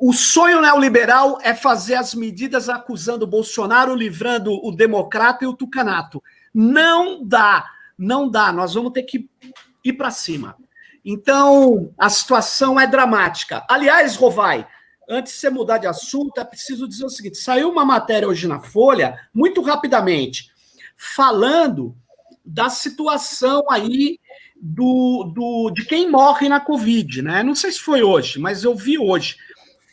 S4: O sonho neoliberal é fazer as medidas acusando o Bolsonaro, livrando o democrata e o tucanato. Não dá, não dá. Nós vamos ter que ir para cima. Então, a situação é dramática. Aliás, Rovai, antes de você mudar de assunto, é preciso dizer o seguinte: saiu uma matéria hoje na Folha, muito rapidamente, falando da situação aí de quem morre na Covid, né? Não sei se foi hoje, mas eu vi hoje.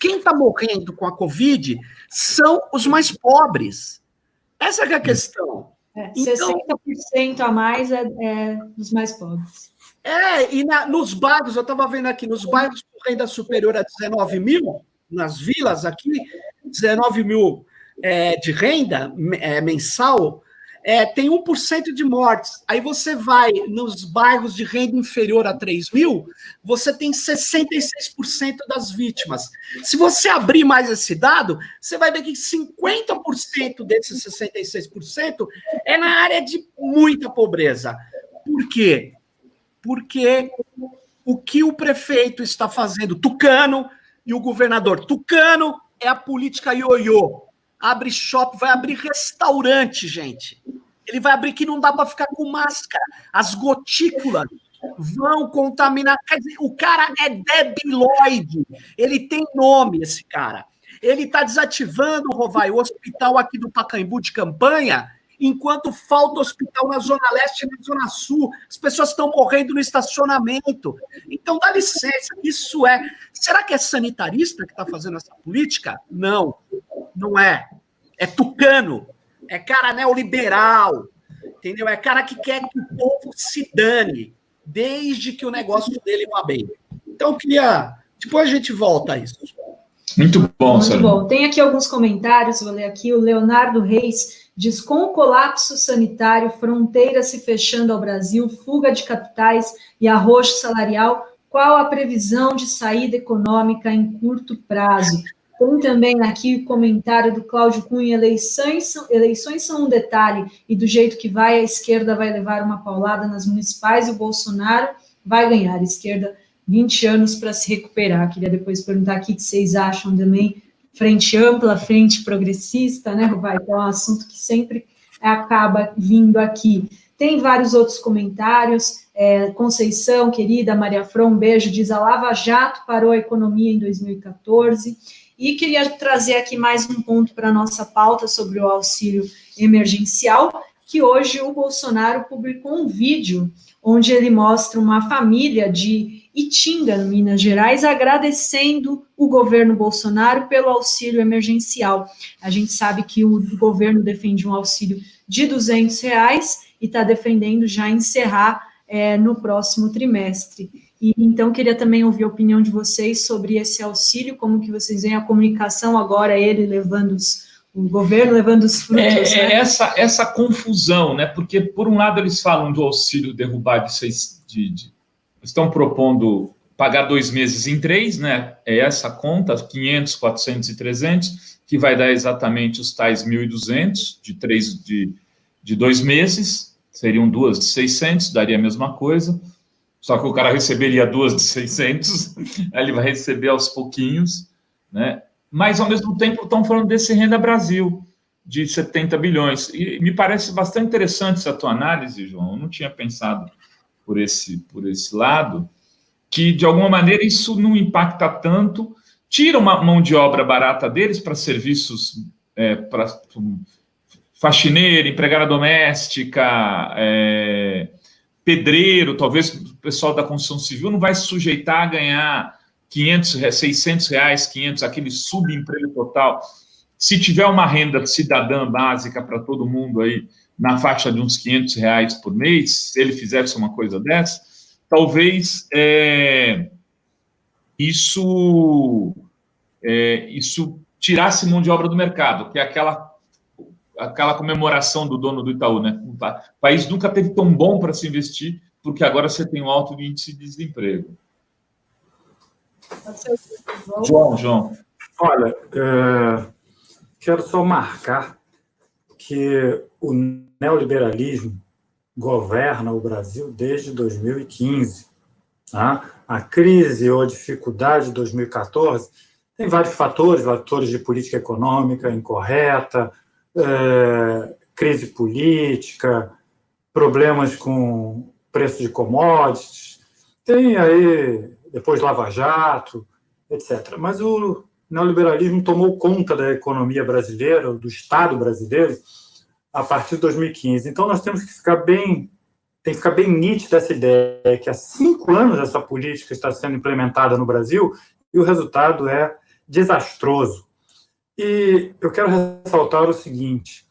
S4: Quem está morrendo com a Covid são os mais pobres. Essa é a questão.
S1: Então, 60% a mais é dos mais pobres.
S4: E nos bairros, eu estava vendo aqui, nos bairros com renda superior a 19 mil, nas vilas aqui, 19 mil de renda mensal, tem 1% de mortes. Aí você vai nos bairros de renda inferior a 3 mil, você tem 66% das vítimas. Se você abrir mais esse dado, você vai ver que 50% desses 66% é na área de muita pobreza. Por quê? Porque o que o prefeito está fazendo, Tucano, e o governador Tucano, é a política ioiô. Abre shopping, vai abrir restaurante, gente. Ele vai abrir que não dá para ficar com máscara. As gotículas vão contaminar. Quer dizer, o cara é debilóide. Ele tem nome, esse cara. Ele está desativando, Rovai, o hospital aqui do Pacaembu de campanha, enquanto falta hospital na Zona Leste e na Zona Sul. As pessoas estão morrendo no estacionamento. Então, dá licença, isso é... Será que é sanitarista que está fazendo essa política? Não, não é. É Tucano, é cara neoliberal, entendeu? É cara que quer que o povo se dane, desde que o negócio dele vá bem. Então, eu queria... Depois a gente volta a isso.
S2: Muito bom,
S1: Muito bom. Tem aqui alguns comentários, vou ler aqui. O Leonardo Reis diz: com o colapso sanitário, fronteiras se fechando ao Brasil, fuga de capitais e arroxo salarial, qual a previsão de saída econômica em curto prazo? Tem também aqui o comentário do Cláudio Cunha: eleições são um detalhe, e do jeito que vai, a esquerda vai levar uma paulada nas municipais e o Bolsonaro vai ganhar. A esquerda, 20 anos para se recuperar. Queria depois perguntar aqui o que vocês acham também. Frente ampla, frente progressista, né, Rovai? Então, é um assunto que sempre acaba vindo aqui. Tem vários outros comentários. Conceição, querida, Maria Fron, um beijo, diz: a Lava Jato parou a economia em 2014. E queria trazer aqui mais um ponto para a nossa pauta sobre o auxílio emergencial, que hoje o Bolsonaro publicou um vídeo onde ele mostra uma família de Itinga, no Minas Gerais, agradecendo o governo Bolsonaro pelo auxílio emergencial. A gente sabe que o governo defende um auxílio de R$200 e está defendendo já encerrar no próximo trimestre. E então, queria também ouvir a opinião de vocês sobre esse auxílio, como que vocês veem a comunicação agora, ele levando o governo levando os frutos. Né?
S2: Essa confusão, né? Porque, por um lado, eles falam do auxílio derrubar estão propondo pagar 2 meses em 3, né? É essa conta, 500, 400 e 300, que vai dar exatamente os tais 1.200 de 2 meses, seriam 2 de 600, daria a mesma coisa, só que o cara receberia 2 de 600, aí ele vai receber aos pouquinhos, né? Mas, ao mesmo tempo, estão falando desse Renda Brasil, de 70 bilhões, e me parece bastante interessante essa tua análise, João. Eu não tinha pensado por esse lado, que, de alguma maneira, isso não impacta tanto, tira uma mão de obra barata deles para serviços, para faxineiro, empregada doméstica, pedreiro, talvez o pessoal da construção civil não vai se sujeitar a ganhar 500, 600 reais, 500, aquele subemprego total. Se tiver uma renda cidadã básica para todo mundo aí, na faixa de uns 500 reais por mês, se ele fizesse uma coisa dessa, talvez isso tirasse mão de obra do mercado, que é aquela comemoração do dono do Itaú, né? O país nunca teve tão bom para se investir, porque agora você tem um alto índice de desemprego.
S3: João. Olha, quero só marcar que o neoliberalismo governa o Brasil desde 2015. Tá? A crise ou a dificuldade de 2014 tem vários fatores de política econômica incorreta, crise política, problemas com preço de commodities, tem aí depois Lava Jato, etc. Mas o neoliberalismo tomou conta da economia brasileira, do Estado brasileiro, a partir de 2015. Então, nós temos que ficar bem nítida essa ideia que há 5 anos essa política está sendo implementada no Brasil e o resultado é desastroso. E eu quero ressaltar o seguinte: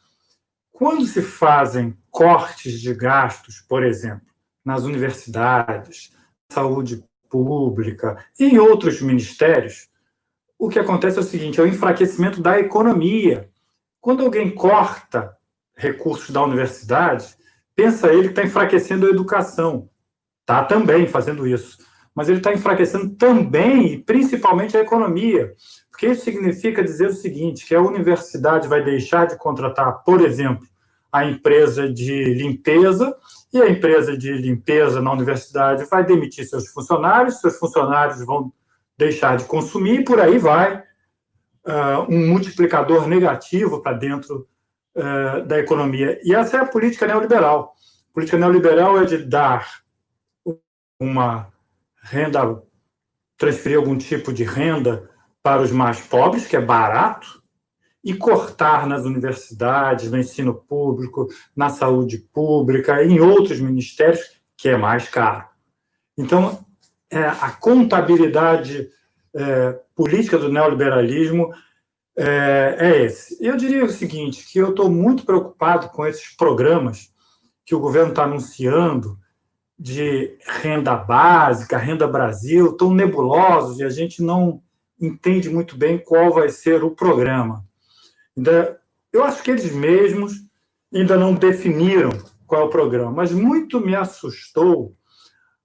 S3: quando se fazem cortes de gastos, por exemplo, nas universidades, saúde pública e em outros ministérios, o que acontece é o seguinte: é o enfraquecimento da economia. Quando alguém corta recursos da universidade, pensa ele que está enfraquecendo a educação. Está também fazendo isso. Mas ele está enfraquecendo também, e principalmente, a economia. Porque isso significa dizer o seguinte, que a universidade vai deixar de contratar, por exemplo, a empresa de limpeza, e a empresa de limpeza na universidade vai demitir seus funcionários vão deixar de consumir, e por aí vai um multiplicador negativo para dentro da economia. E essa é a política neoliberal. A política neoliberal é de dar uma renda, transferir algum tipo de renda para os mais pobres, que é barato, e cortar nas universidades, no ensino público, na saúde pública, em outros ministérios, que é mais caro. Então, a contabilidade política do neoliberalismo é esse. Eu diria o seguinte, que eu estou muito preocupado com esses programas que o governo está anunciando de renda básica, Renda Brasil, tão nebulosos, e a gente não entende muito bem qual vai ser o programa. Eu acho que eles mesmos ainda não definiram qual é o programa, mas muito me assustou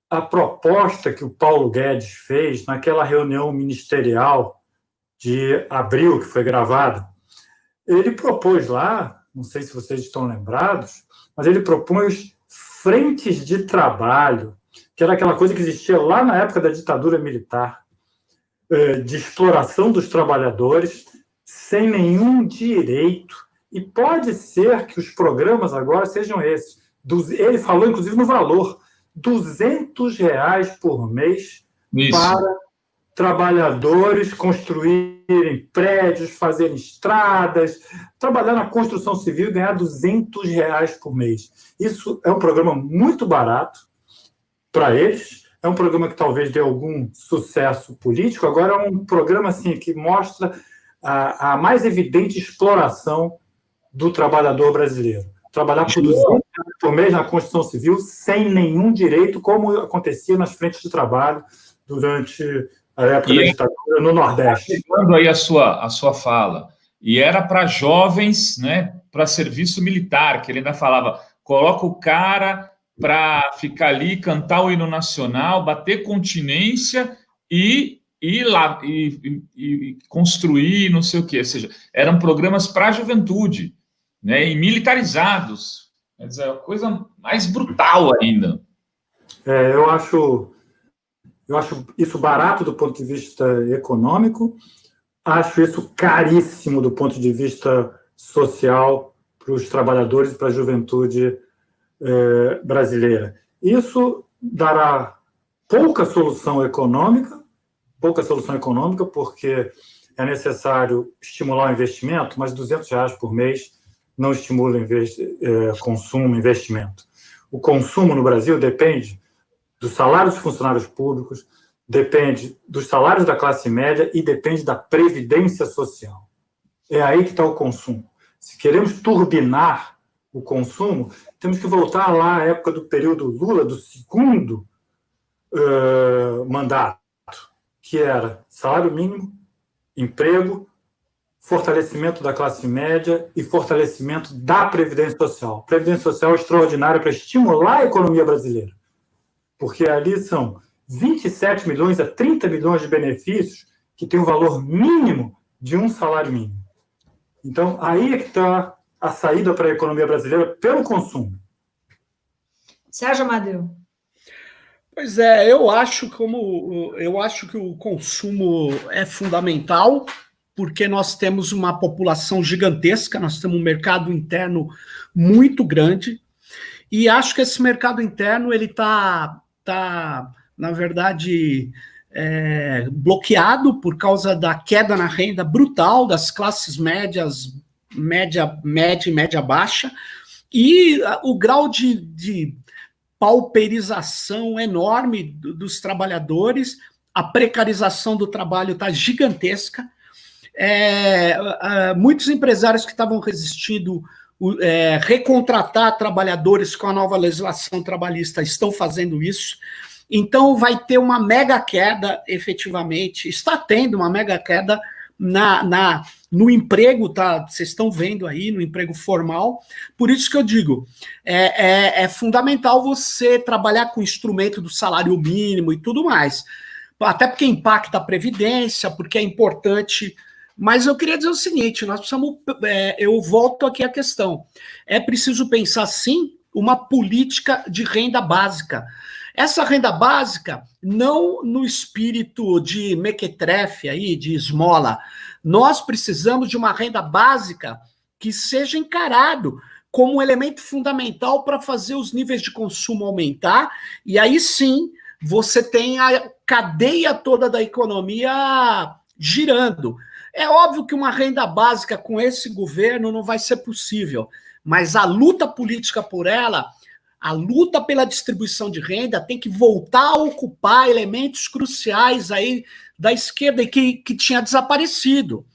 S3: a proposta que o Paulo Guedes fez naquela reunião ministerial de abril, que foi gravada. Ele propôs lá, não sei se vocês estão lembrados, mas ele propôs frentes de trabalho, que era aquela coisa que existia lá na época da ditadura militar, de exploração dos trabalhadores, sem nenhum direito. E pode ser que os programas agora sejam esses. Ele falou, inclusive, no valor, R$200 por mês para trabalhadores construírem prédios, fazerem estradas, trabalhar na construção civil e ganhar R$200 por mês. Isso é um programa muito barato para eles, é um programa que talvez dê algum sucesso político, agora é um programa assim, que mostra a mais evidente exploração do trabalhador brasileiro. Trabalhar por R$200 por mês na construção civil sem nenhum direito, como acontecia nas frentes de trabalho durante a época da ditadura no Nordeste.
S2: Pegando aí a sua fala, e era para jovens, né, para serviço militar, que ele ainda falava, coloca o cara para ficar ali, cantar o hino nacional, bater continência e construir não sei o quê. Ou seja, eram programas para a juventude, né, e militarizados. Quer dizer, é a coisa mais brutal ainda.
S3: Eu acho isso barato do ponto de vista econômico, acho isso caríssimo do ponto de vista social para os trabalhadores e para a juventude brasileira. Isso dará pouca solução econômica, porque é necessário estimular o investimento, mas R$200 por mês não estimula consumo e investimento. O consumo no Brasil depende dos salários dos funcionários públicos, depende dos salários da classe média e depende da previdência social. É aí que está o consumo. Se queremos turbinar o consumo, temos que voltar lá à época do período Lula, do segundo mandato, que era salário mínimo, emprego, fortalecimento da classe média e fortalecimento da previdência social. Previdência social extraordinária para estimular a economia brasileira, porque ali são 27 milhões a 30 milhões de benefícios que têm um valor mínimo de um salário mínimo. Então, aí é que está a saída para a economia brasileira pelo consumo.
S1: Sérgio Amadeu.
S4: Pois é, eu acho que o consumo é fundamental, porque nós temos uma população gigantesca, nós temos um mercado interno muito grande, e acho que esse mercado interno ele tá na verdade, bloqueado por causa da queda na renda brutal das classes médias, média e média baixa, e o grau de pauperização enorme dos trabalhadores, a precarização do trabalho está gigantesca. Muitos empresários que estavam resistindo recontratar trabalhadores com a nova legislação trabalhista estão fazendo isso. Então vai ter uma mega queda, efetivamente, está tendo uma mega queda no emprego, tá? Vocês estão vendo aí, no emprego formal. Por isso que eu digo, é fundamental você trabalhar com o instrumento do salário mínimo e tudo mais. Até porque impacta a Previdência, porque é importante. Mas eu queria dizer o seguinte, nós precisamos, eu volto aqui à questão, é preciso pensar, sim, uma política de renda básica. Essa renda básica, não no espírito de mequetrefe aí, de esmola, nós precisamos de uma renda básica que seja encarado como um elemento fundamental para fazer os níveis de consumo aumentar, e aí sim, você tem a cadeia toda da economia girando. É óbvio que uma renda básica com esse governo não vai ser possível, mas a luta política por ela, a luta pela distribuição de renda tem que voltar a ocupar elementos cruciais aí da esquerda e que tinha desaparecido.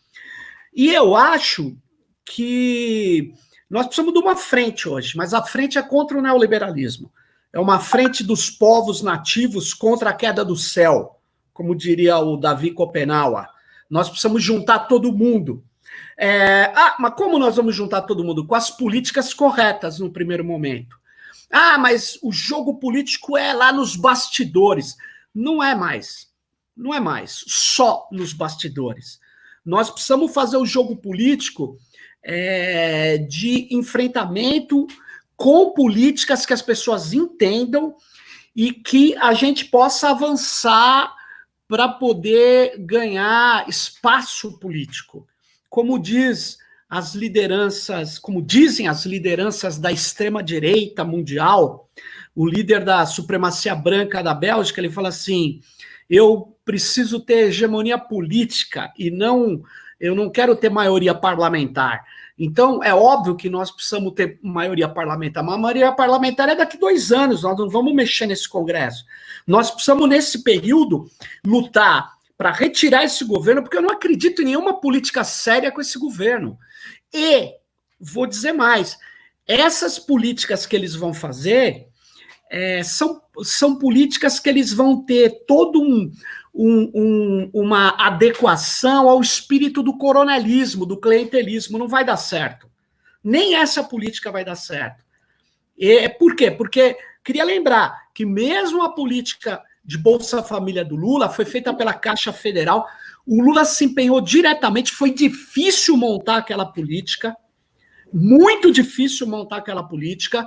S4: E eu acho que nós precisamos de uma frente hoje, mas a frente é contra o neoliberalismo. É uma frente dos povos nativos contra a queda do céu, como diria o Davi Copenhague. Nós precisamos juntar todo mundo. Mas como nós vamos juntar todo mundo? Com as políticas corretas no primeiro momento. Mas o jogo político é lá nos bastidores. Não é mais. Não é mais. Só nos bastidores. Nós precisamos fazer o jogo político de enfrentamento com políticas que as pessoas entendam e que a gente possa avançar para poder ganhar espaço político. Como dizem as lideranças da extrema-direita mundial, o líder da supremacia branca da Bélgica, ele fala assim, eu preciso ter hegemonia política e eu não quero ter maioria parlamentar. Então, é óbvio que nós precisamos ter maioria parlamentar, mas a maioria parlamentar é daqui 2 anos, nós não vamos mexer nesse Congresso. Nós precisamos, nesse período, lutar para retirar esse governo, porque eu não acredito em nenhuma política séria com esse governo. E, vou dizer mais, essas políticas que eles vão fazer são políticas que eles vão ter todo uma adequação ao espírito do coronelismo, do clientelismo. Não vai dar certo. Nem essa política vai dar certo. Por quê? Porque queria lembrar que mesmo a política de Bolsa Família do Lula foi feita pela Caixa Federal. O Lula se empenhou diretamente, foi difícil montar aquela política, muito difícil montar aquela política,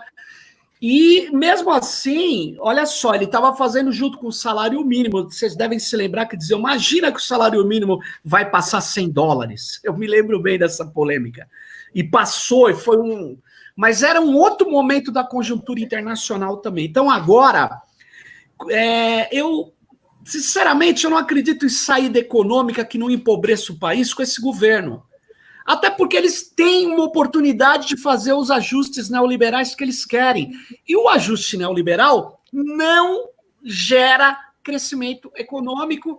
S4: e mesmo assim, olha só, ele estava fazendo junto com o salário mínimo, vocês devem se lembrar que diziam, imagina que o salário mínimo vai passar $100, eu me lembro bem dessa polêmica, e passou, e foi mas era um outro momento da conjuntura internacional também. Então agora, sinceramente, eu não acredito em saída econômica que não empobreça o país com esse governo. Até porque eles têm uma oportunidade de fazer os ajustes neoliberais que eles querem. E o ajuste neoliberal não gera crescimento econômico,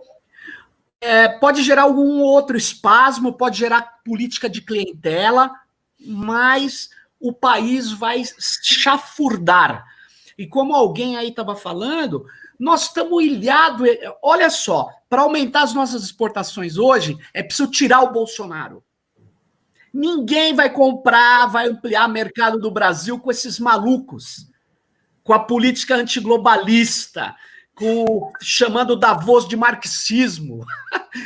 S4: pode gerar algum outro espasmo, pode gerar política de clientela, mas o país vai chafurdar. E como alguém aí estava falando, nós estamos ilhados. Olha só, para aumentar as nossas exportações hoje, é preciso tirar o Bolsonaro. Ninguém vai comprar, vai ampliar o mercado do Brasil com esses malucos, com a política antiglobalista, chamando Davos de marxismo.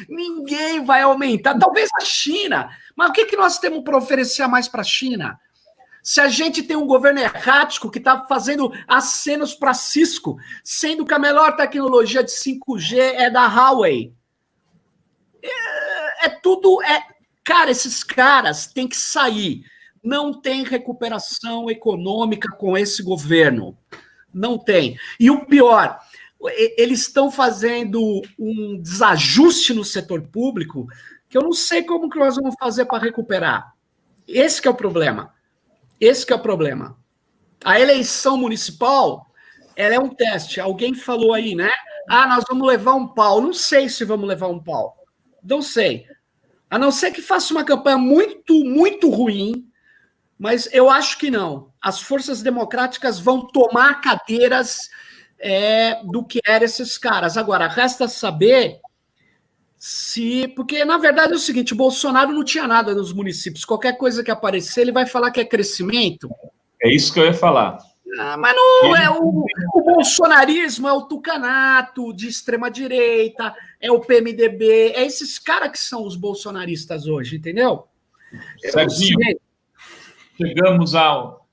S4: Ninguém vai aumentar. Talvez a China. Mas o que nós temos para oferecer a mais para a China? Se a gente tem um governo errático que está fazendo acenos para Cisco, sendo que a melhor tecnologia de 5G é da Huawei. Cara, esses caras têm que sair. Não tem recuperação econômica com esse governo. Não tem. E o pior, eles estão fazendo um desajuste no setor público que eu não sei como que nós vamos fazer para recuperar. Esse que é o problema. Esse que é o problema. A eleição municipal, ela é um teste. Alguém falou aí, né? Nós vamos levar um pau. Não sei se vamos levar um pau. Não sei. A não ser que faça uma campanha muito, muito ruim, mas eu acho que não. As forças democráticas vão tomar cadeiras do que eram esses caras. Agora, resta saber se... Porque, na verdade, é o seguinte, o Bolsonaro não tinha nada nos municípios. Qualquer coisa que aparecer, ele vai falar que é crescimento.
S2: É isso que eu ia falar.
S4: Mas não é o bolsonarismo, é o tucanato de extrema-direita, é o PMDB, é esses caras que são os bolsonaristas hoje, entendeu?
S2: Serginho, chegamos ao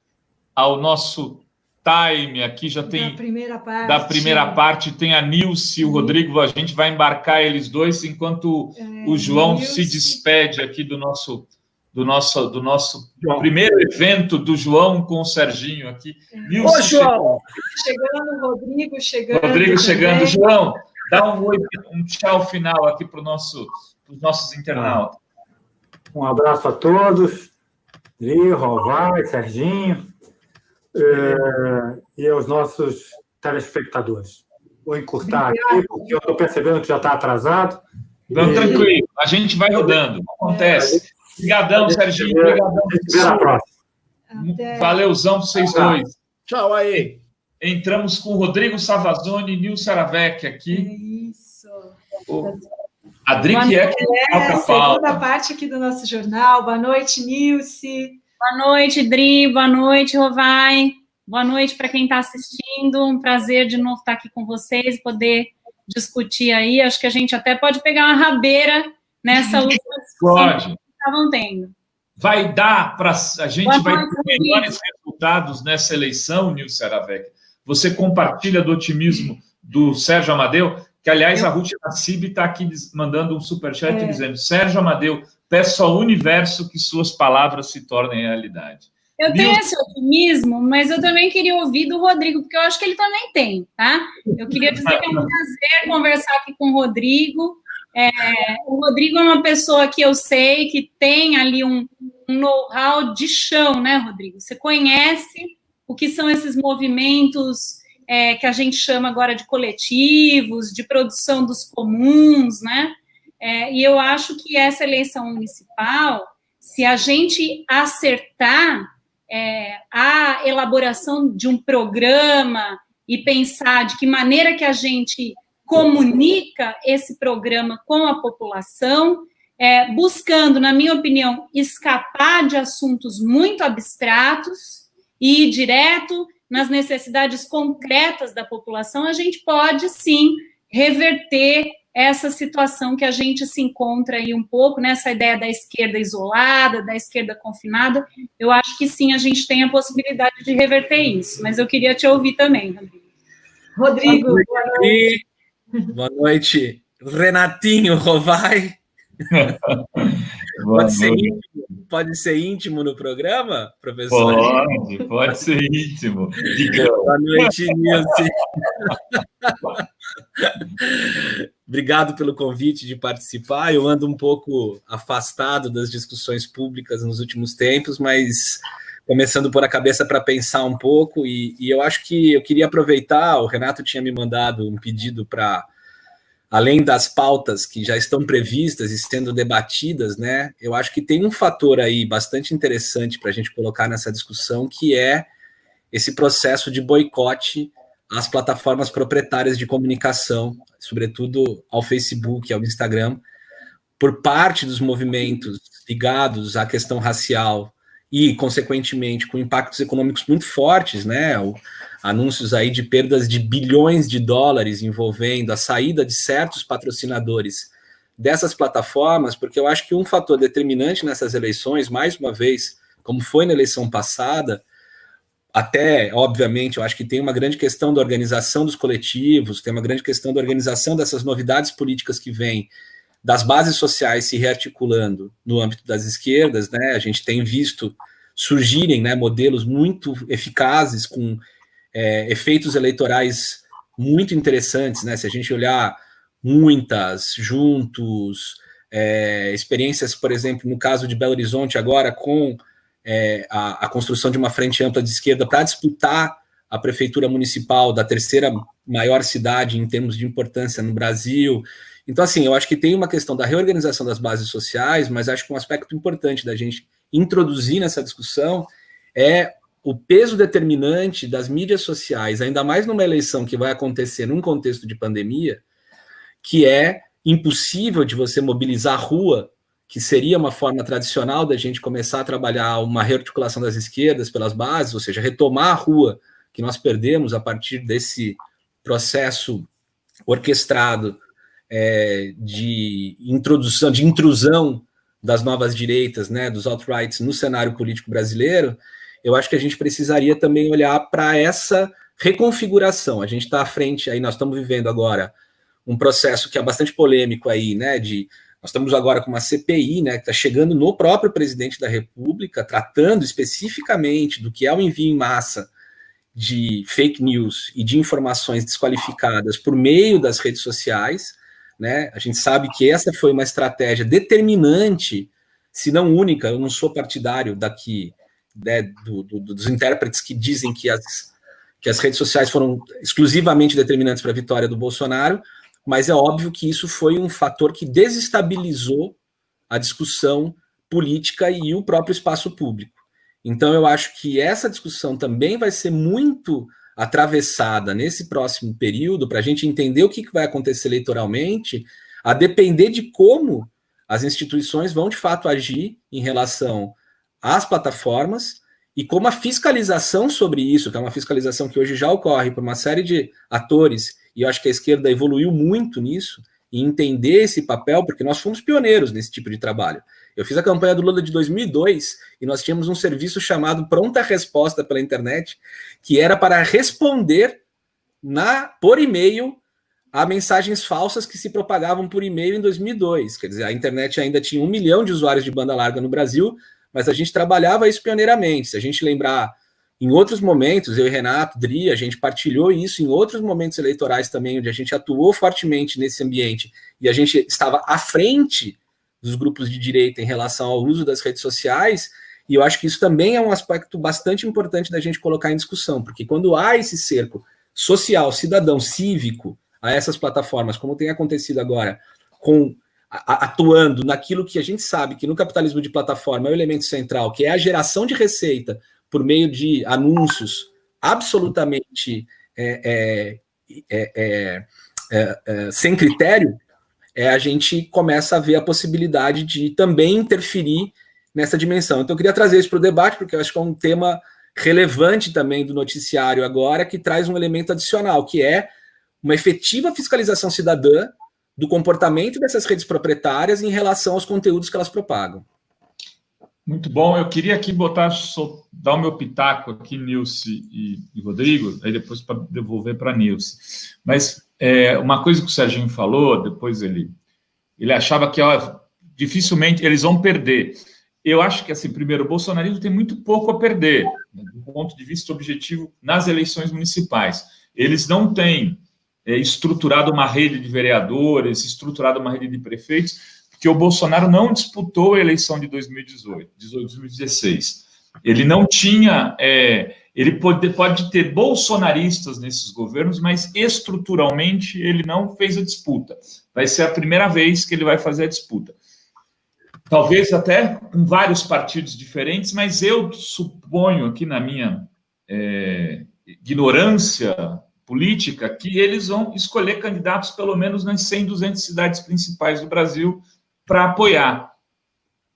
S2: nosso time aqui, já tem... Da primeira parte tem a Nilce e o Rodrigo, a gente vai embarcar eles dois, enquanto o João Nilce se despede aqui do nosso primeiro evento do João com o Serginho aqui.
S4: Ô, João!
S1: Chegando, Rodrigo chegando.
S2: Rodrigo chegando. João, dá um tchau final aqui para os nossos internautas.
S3: Um abraço a todos. Rovai, Serginho, e aos nossos telespectadores. Vou encurtar aqui, porque eu estou percebendo que já está atrasado.
S2: Não, tranquilo, a gente vai rodando, acontece. Obrigadão, Serginho. Obrigadão. Valeuzão para vocês dois.
S4: Tchau aí.
S2: Entramos com o Rodrigo Savazone e Nilce Aravec aqui.
S1: Isso.
S2: A Drick é
S1: a segunda parte aqui do nosso jornal. Boa noite, Nilce.
S5: Boa noite, Dri. Boa noite, Rovai. Boa noite para quem está assistindo. Um prazer de novo estar aqui com vocês e poder discutir aí. Acho que a gente até pode pegar uma rabeira nessa última discussão que estavam tendo.
S2: Vai dar para... A gente vai ter melhores resultados nessa eleição, Nilce Aravec. Você compartilha do otimismo do Sérgio Amadeu, que, aliás, a Ruth Nassib está aqui mandando um superchat dizendo: Sérgio Amadeu, peço ao universo que suas palavras se tornem realidade.
S5: Eu tenho esse otimismo, mas eu também queria ouvir do Rodrigo, porque eu acho que ele também tem, tá? Eu queria dizer que é um prazer conversar aqui com o Rodrigo. O Rodrigo é uma pessoa que eu sei que tem ali um know-how de chão, né, Rodrigo? Você conhece o que são esses movimentos que a gente chama agora de coletivos, de produção dos comuns, né? E eu acho que essa eleição municipal, se a gente acertar a elaboração de um programa e pensar de que maneira que a gente comunica esse programa com a população, buscando, na minha opinião, escapar de assuntos muito abstratos e ir direto nas necessidades concretas da população, a gente pode, sim, reverter essa situação que a gente se encontra aí um pouco, nessa ideia da esquerda isolada, da esquerda confinada. Eu acho que, sim, a gente tem a possibilidade de reverter isso, mas eu queria te ouvir também, Rodrigo.
S1: Rodrigo, boa noite.
S6: Boa noite, Renatinho Rovai. Pode ser íntimo no programa, professor?
S2: Pode ser íntimo.
S6: Boa noite, Nilce. Obrigado pelo convite de participar. Eu ando um pouco afastado das discussões públicas nos últimos tempos, mas começando a pôr a cabeça para pensar um pouco, e eu acho que eu queria aproveitar, o Renato tinha me mandado um pedido para, além das pautas que já estão previstas e sendo debatidas, né, eu acho que tem um fator aí bastante interessante para a gente colocar nessa discussão, que é esse processo de boicote às plataformas proprietárias de comunicação, sobretudo ao Facebook, ao Instagram, por parte dos movimentos ligados à questão racial e, consequentemente, com impactos econômicos muito fortes, né? Anúncios aí de perdas de bilhões de dólares envolvendo a saída de certos patrocinadores dessas plataformas, porque eu acho que um fator determinante nessas eleições, mais uma vez, como foi na eleição passada, até, obviamente, eu acho que tem uma grande questão da organização dos coletivos, tem uma grande questão da organização dessas novidades políticas que vêm das bases sociais se rearticulando no âmbito das esquerdas, né? A gente tem visto surgirem, né, modelos muito eficazes, com efeitos eleitorais muito interessantes, né? Se a gente olhar muitas, juntos, experiências, por exemplo, no caso de Belo Horizonte agora, com a construção de uma frente ampla de esquerda para disputar a prefeitura municipal da terceira maior cidade em termos de importância no Brasil. Então, assim, eu acho que tem uma questão da reorganização das bases sociais, mas acho que um aspecto importante da gente introduzir nessa discussão é o peso determinante das mídias sociais, ainda mais numa eleição que vai acontecer num contexto de pandemia, que é impossível de você mobilizar a rua, que seria uma forma tradicional da gente começar a trabalhar uma rearticulação das esquerdas pelas bases, ou seja, retomar a rua que nós perdemos a partir desse processo orquestrado de intrusão das novas direitas, né, dos alt-rights no cenário político brasileiro. Eu acho que a gente precisaria também olhar para essa reconfiguração. A gente está à frente, aí nós estamos vivendo agora um processo que é bastante polêmico aí, né, nós estamos agora com uma CPI, né, que está chegando no próprio presidente da República, tratando especificamente do que é o envio em massa de fake news e de informações desqualificadas por meio das redes sociais, né? A gente sabe que essa foi uma estratégia determinante, se não única. Eu não sou partidário daqui, né, dos intérpretes que dizem que as redes sociais foram exclusivamente determinantes para a vitória do Bolsonaro, mas é óbvio que isso foi um fator que desestabilizou a discussão política e o próprio espaço público. Então, eu acho que essa discussão também vai ser muito atravessada nesse próximo período, para a gente entender o que vai acontecer eleitoralmente, a depender de como as instituições vão, de fato, agir em relação às plataformas e como a fiscalização sobre isso, que é uma fiscalização que hoje já ocorre por uma série de atores, e eu acho que a esquerda evoluiu muito nisso, em entender esse papel, porque nós fomos pioneiros nesse tipo de trabalho. Eu fiz a campanha do Lula de 2002 e nós tínhamos um serviço chamado Pronta Resposta pela internet, que era para responder por e-mail a mensagens falsas que se propagavam por e-mail em 2002. Quer dizer, a internet ainda tinha 1 milhão de usuários de banda larga no Brasil, mas a gente trabalhava isso pioneiramente. Se a gente lembrar, em outros momentos, eu e Renato, Dri, a gente partilhou isso em outros momentos eleitorais também, onde a gente atuou fortemente nesse ambiente e a gente estava à frente dos grupos de direita em relação ao uso das redes sociais, e eu acho que isso também é um aspecto bastante importante da gente colocar em discussão, porque quando há esse cerco social, cidadão, cívico, a essas plataformas, como tem acontecido agora, atuando naquilo que a gente sabe que no capitalismo de plataforma é o elemento central, que é a geração de receita por meio de anúncios absolutamente sem critério, a gente começa a ver a possibilidade de também interferir nessa dimensão. Então, eu queria trazer isso para o debate, porque eu acho que é um tema relevante também do noticiário agora, que traz um elemento adicional, que é uma efetiva fiscalização cidadã do comportamento dessas redes proprietárias em relação aos conteúdos que elas propagam.
S2: Muito bom. Eu queria aqui dar o meu pitaco aqui, Nilce e Rodrigo, aí depois para devolver para Nilce. Mas uma coisa que o Serginho falou, depois ele achava que dificilmente eles vão perder. Eu acho que, assim, primeiro, o bolsonarismo tem muito pouco a perder, né, do ponto de vista objetivo, nas eleições municipais. Eles não têm estruturado uma rede de vereadores, estruturado uma rede de prefeitos, porque o Bolsonaro não disputou a eleição de 2016. Ele não tinha... ele pode ter bolsonaristas nesses governos, mas estruturalmente ele não fez a disputa. Vai ser a primeira vez que ele vai fazer a disputa. Talvez até com vários partidos diferentes, mas eu suponho aqui na minha ignorância política que eles vão escolher candidatos pelo menos nas 100, 200 cidades principais do Brasil para apoiar.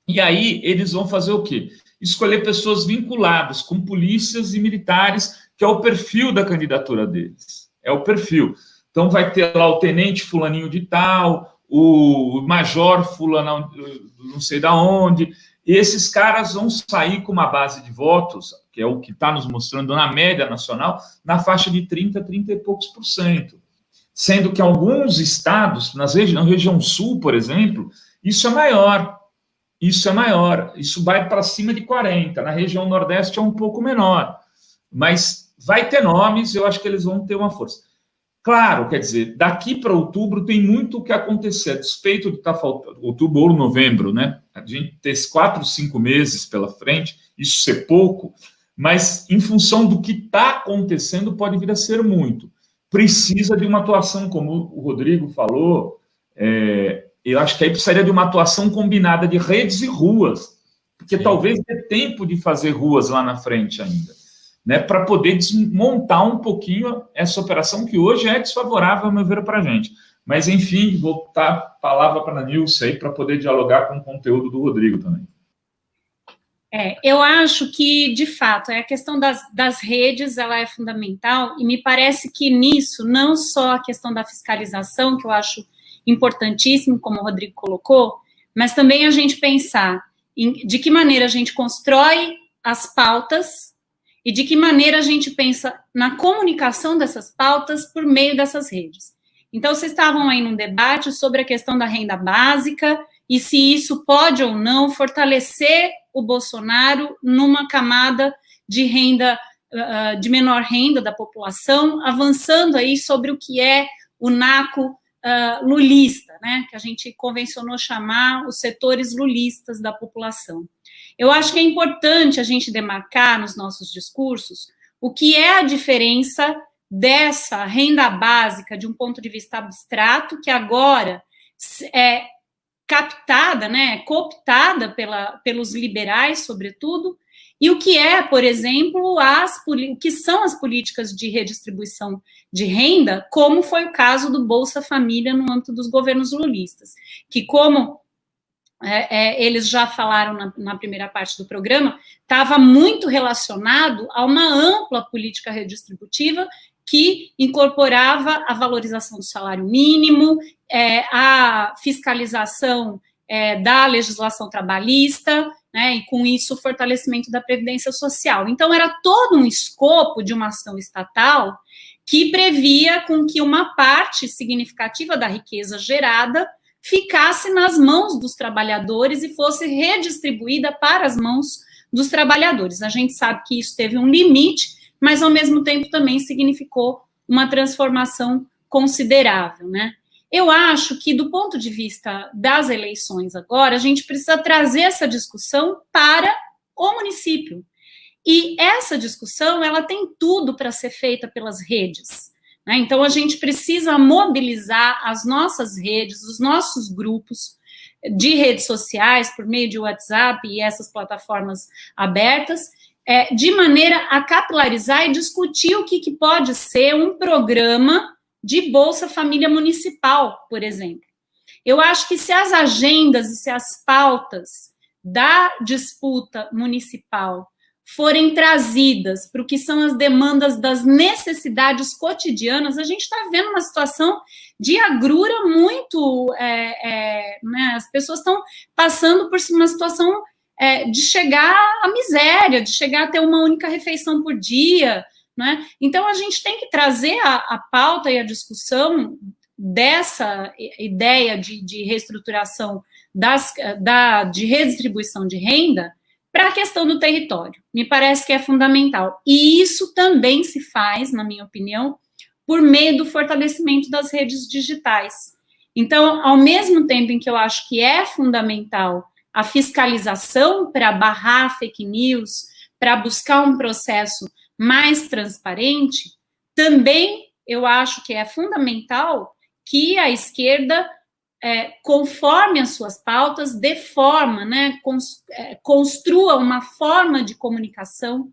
S2: E aí eles vão fazer o quê? escolher pessoas vinculadas com polícias e militares, que é o perfil da candidatura deles. É o perfil. Então, vai ter lá o tenente fulaninho de tal, o major fulano não sei da onde, e esses caras vão sair com uma base de votos, que é o que está nos mostrando na média nacional, na faixa de 30 e poucos por cento. Sendo que alguns estados, na região sul, por exemplo, isso é maior. Isso vai para cima de 40%. Na região nordeste é um pouco menor. Mas vai ter nomes, eu acho que eles vão ter uma força. Claro, quer dizer, daqui para outubro tem muito o que acontecer, a despeito de estar faltando outubro ou novembro, né? A gente ter 4, 5 meses pela frente, isso ser pouco, mas em função do que está acontecendo, pode vir a ser muito. Precisa de uma atuação, como o Rodrigo falou, eu acho que aí precisaria de uma atuação combinada de redes e ruas, porque talvez dê tempo de fazer ruas lá na frente ainda, né, para poder desmontar um pouquinho essa operação que hoje é desfavorável, a meu ver, para a gente. Mas, enfim, vou botar a palavra para a Nilce aí para poder dialogar com o conteúdo do Rodrigo também.
S5: Eu acho que, de fato, a questão das redes, ela é fundamental, e me parece que nisso, não só a questão da fiscalização, que eu acho importantíssimo, como o Rodrigo colocou, mas também a gente pensar de que maneira a gente constrói as pautas e de que maneira a gente pensa na comunicação dessas pautas por meio dessas redes. Então, vocês estavam aí num debate sobre a questão da renda básica e se isso pode ou não fortalecer o Bolsonaro numa camada de renda, de menor renda da população, avançando aí sobre o que é o naco lulista, né, que a gente convencionou chamar os setores lulistas da população. Eu acho que é importante a gente demarcar nos nossos discursos o que é a diferença dessa renda básica de um ponto de vista abstrato, que agora é captada, né, cooptada pelos liberais, sobretudo, e o que é, por exemplo, o que são as políticas de redistribuição de renda, como foi o caso do Bolsa Família no âmbito dos governos lulistas, que, como eles já falaram na primeira parte do programa, estava muito relacionado a uma ampla política redistributiva que incorporava a valorização do salário mínimo, a fiscalização da legislação trabalhista, né, e com isso o fortalecimento da Previdência Social. Então, era todo um escopo de uma ação estatal que previa com que uma parte significativa da riqueza gerada ficasse nas mãos dos trabalhadores e fosse redistribuída para as mãos dos trabalhadores. A gente sabe que isso teve um limite, mas, ao mesmo tempo, também significou uma transformação considerável, né? Eu acho que, do ponto de vista das eleições agora, a gente precisa trazer essa discussão para o município. E essa discussão, ela tem tudo para ser feita pelas redes, né? Então, a gente precisa mobilizar as nossas redes, os nossos grupos de redes sociais, por meio de WhatsApp e essas plataformas abertas, de maneira a capilarizar e discutir o que pode ser um programa de Bolsa Família Municipal, por exemplo. Eu acho que se as agendas e se as pautas da disputa municipal forem trazidas para o que são as demandas das necessidades cotidianas, a gente está vendo uma situação de agrura muito... né, as pessoas estão passando por uma situação de chegar à miséria, de chegar a ter uma única refeição por dia, né? Então, a gente tem que trazer a pauta e a discussão dessa ideia de reestruturação de redistribuição de renda para a questão do território. Me parece que é fundamental. E isso também se faz, na minha opinião, por meio do fortalecimento das redes digitais. Então, ao mesmo tempo em que eu acho que é fundamental a fiscalização para barrar fake news, para buscar um processo mais transparente, também eu acho que é fundamental que a esquerda, conforme as suas pautas, dê forma, né, construa uma forma de comunicação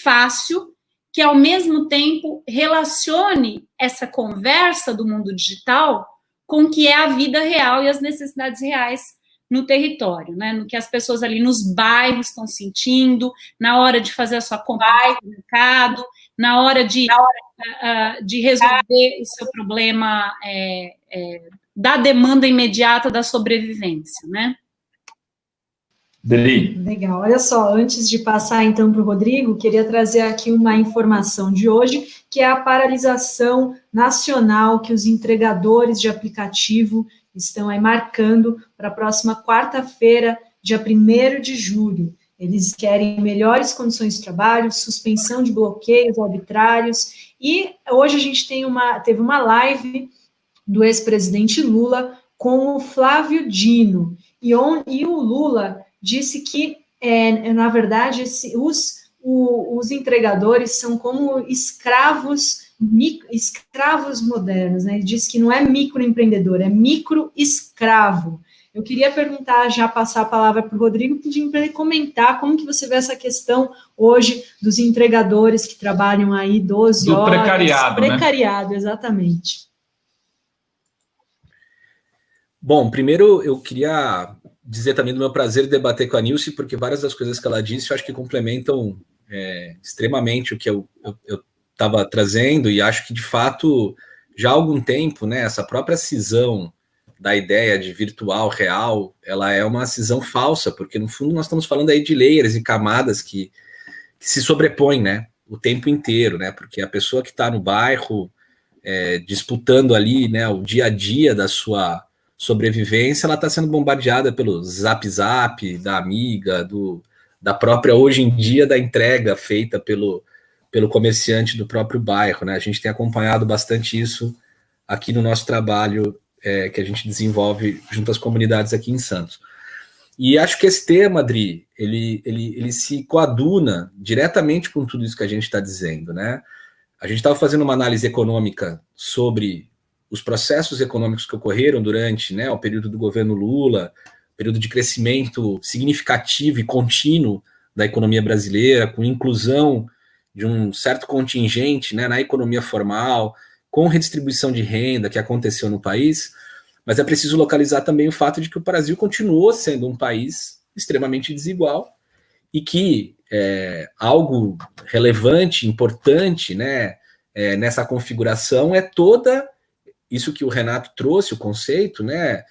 S5: fácil, que ao mesmo tempo relacione essa conversa do mundo digital com o que é a vida real e as necessidades reais no território, né? No que as pessoas ali nos bairros estão sentindo, na hora de fazer a sua compra no mercado, na hora de resolver o seu problema da demanda imediata da sobrevivência, né?
S2: Deli.
S1: Legal, olha só, antes de passar então para o Rodrigo, queria trazer aqui uma informação de hoje, que é a paralisação nacional que os entregadores de aplicativo estão aí marcando para a próxima quarta-feira, dia 1º de julho. Eles querem melhores condições de trabalho, suspensão de bloqueios arbitrários, e hoje a gente teve uma live do ex-presidente Lula com o Flávio Dino, e o Lula disse que, na verdade, os entregadores são como escravos modernos, né? Ele disse que não é microempreendedor, é microescravo. Eu queria perguntar, já passar a palavra para o Rodrigo, pedindo para ele comentar como que você vê essa questão hoje dos entregadores que trabalham aí 12 horas.
S2: Do precariado, né?
S1: Precariado, exatamente.
S6: Bom, primeiro eu queria dizer também do meu prazer de debater com a Nilce, porque várias das coisas que ela disse eu acho que complementam extremamente o que eu estava trazendo, e acho que, de fato, já há algum tempo, né, essa própria cisão da ideia de virtual, real, ela é uma cisão falsa, porque, no fundo, nós estamos falando aí de layers e camadas que se sobrepõem, né, o tempo inteiro, né, porque a pessoa que está no bairro disputando ali, né, o dia a dia da sua sobrevivência, ela está sendo bombardeada pelo Zap Zap, da Amiga, da própria, hoje em dia, da entrega feita pelo comerciante do próprio bairro, né? A gente tem acompanhado bastante isso aqui no nosso trabalho que a gente desenvolve junto às comunidades aqui em Santos. E acho que esse tema, Adri, ele se coaduna diretamente com tudo isso que a gente está dizendo, né? A gente estava fazendo uma análise econômica sobre os processos econômicos que ocorreram durante, né, o período do governo Lula, período de crescimento significativo e contínuo da economia brasileira, com inclusão de um certo contingente, né, na economia formal, com redistribuição de renda que aconteceu no país, mas é preciso localizar também o fato de que o Brasil continuou sendo um país extremamente desigual e que algo relevante, importante, né, nessa configuração é toda isso que o Renato trouxe, o conceito, né,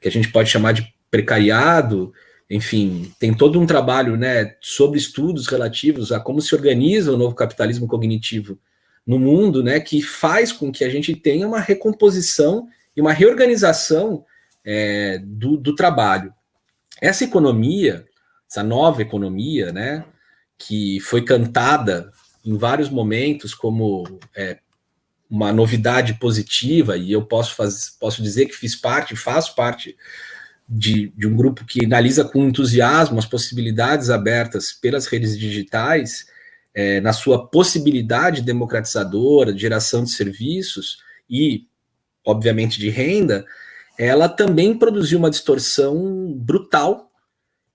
S6: que a gente pode chamar de precariado. Enfim, tem todo um trabalho, né, sobre estudos relativos a como se organiza o novo capitalismo cognitivo no mundo, né, que faz com que a gente tenha uma recomposição e uma reorganização do trabalho. Essa economia, essa nova economia, né, que foi cantada em vários momentos como uma novidade positiva, e eu posso dizer que faço parte de um grupo que analisa com entusiasmo as possibilidades abertas pelas redes digitais, na sua possibilidade democratizadora, de geração de serviços e, obviamente, de renda. Ela também produziu uma distorção brutal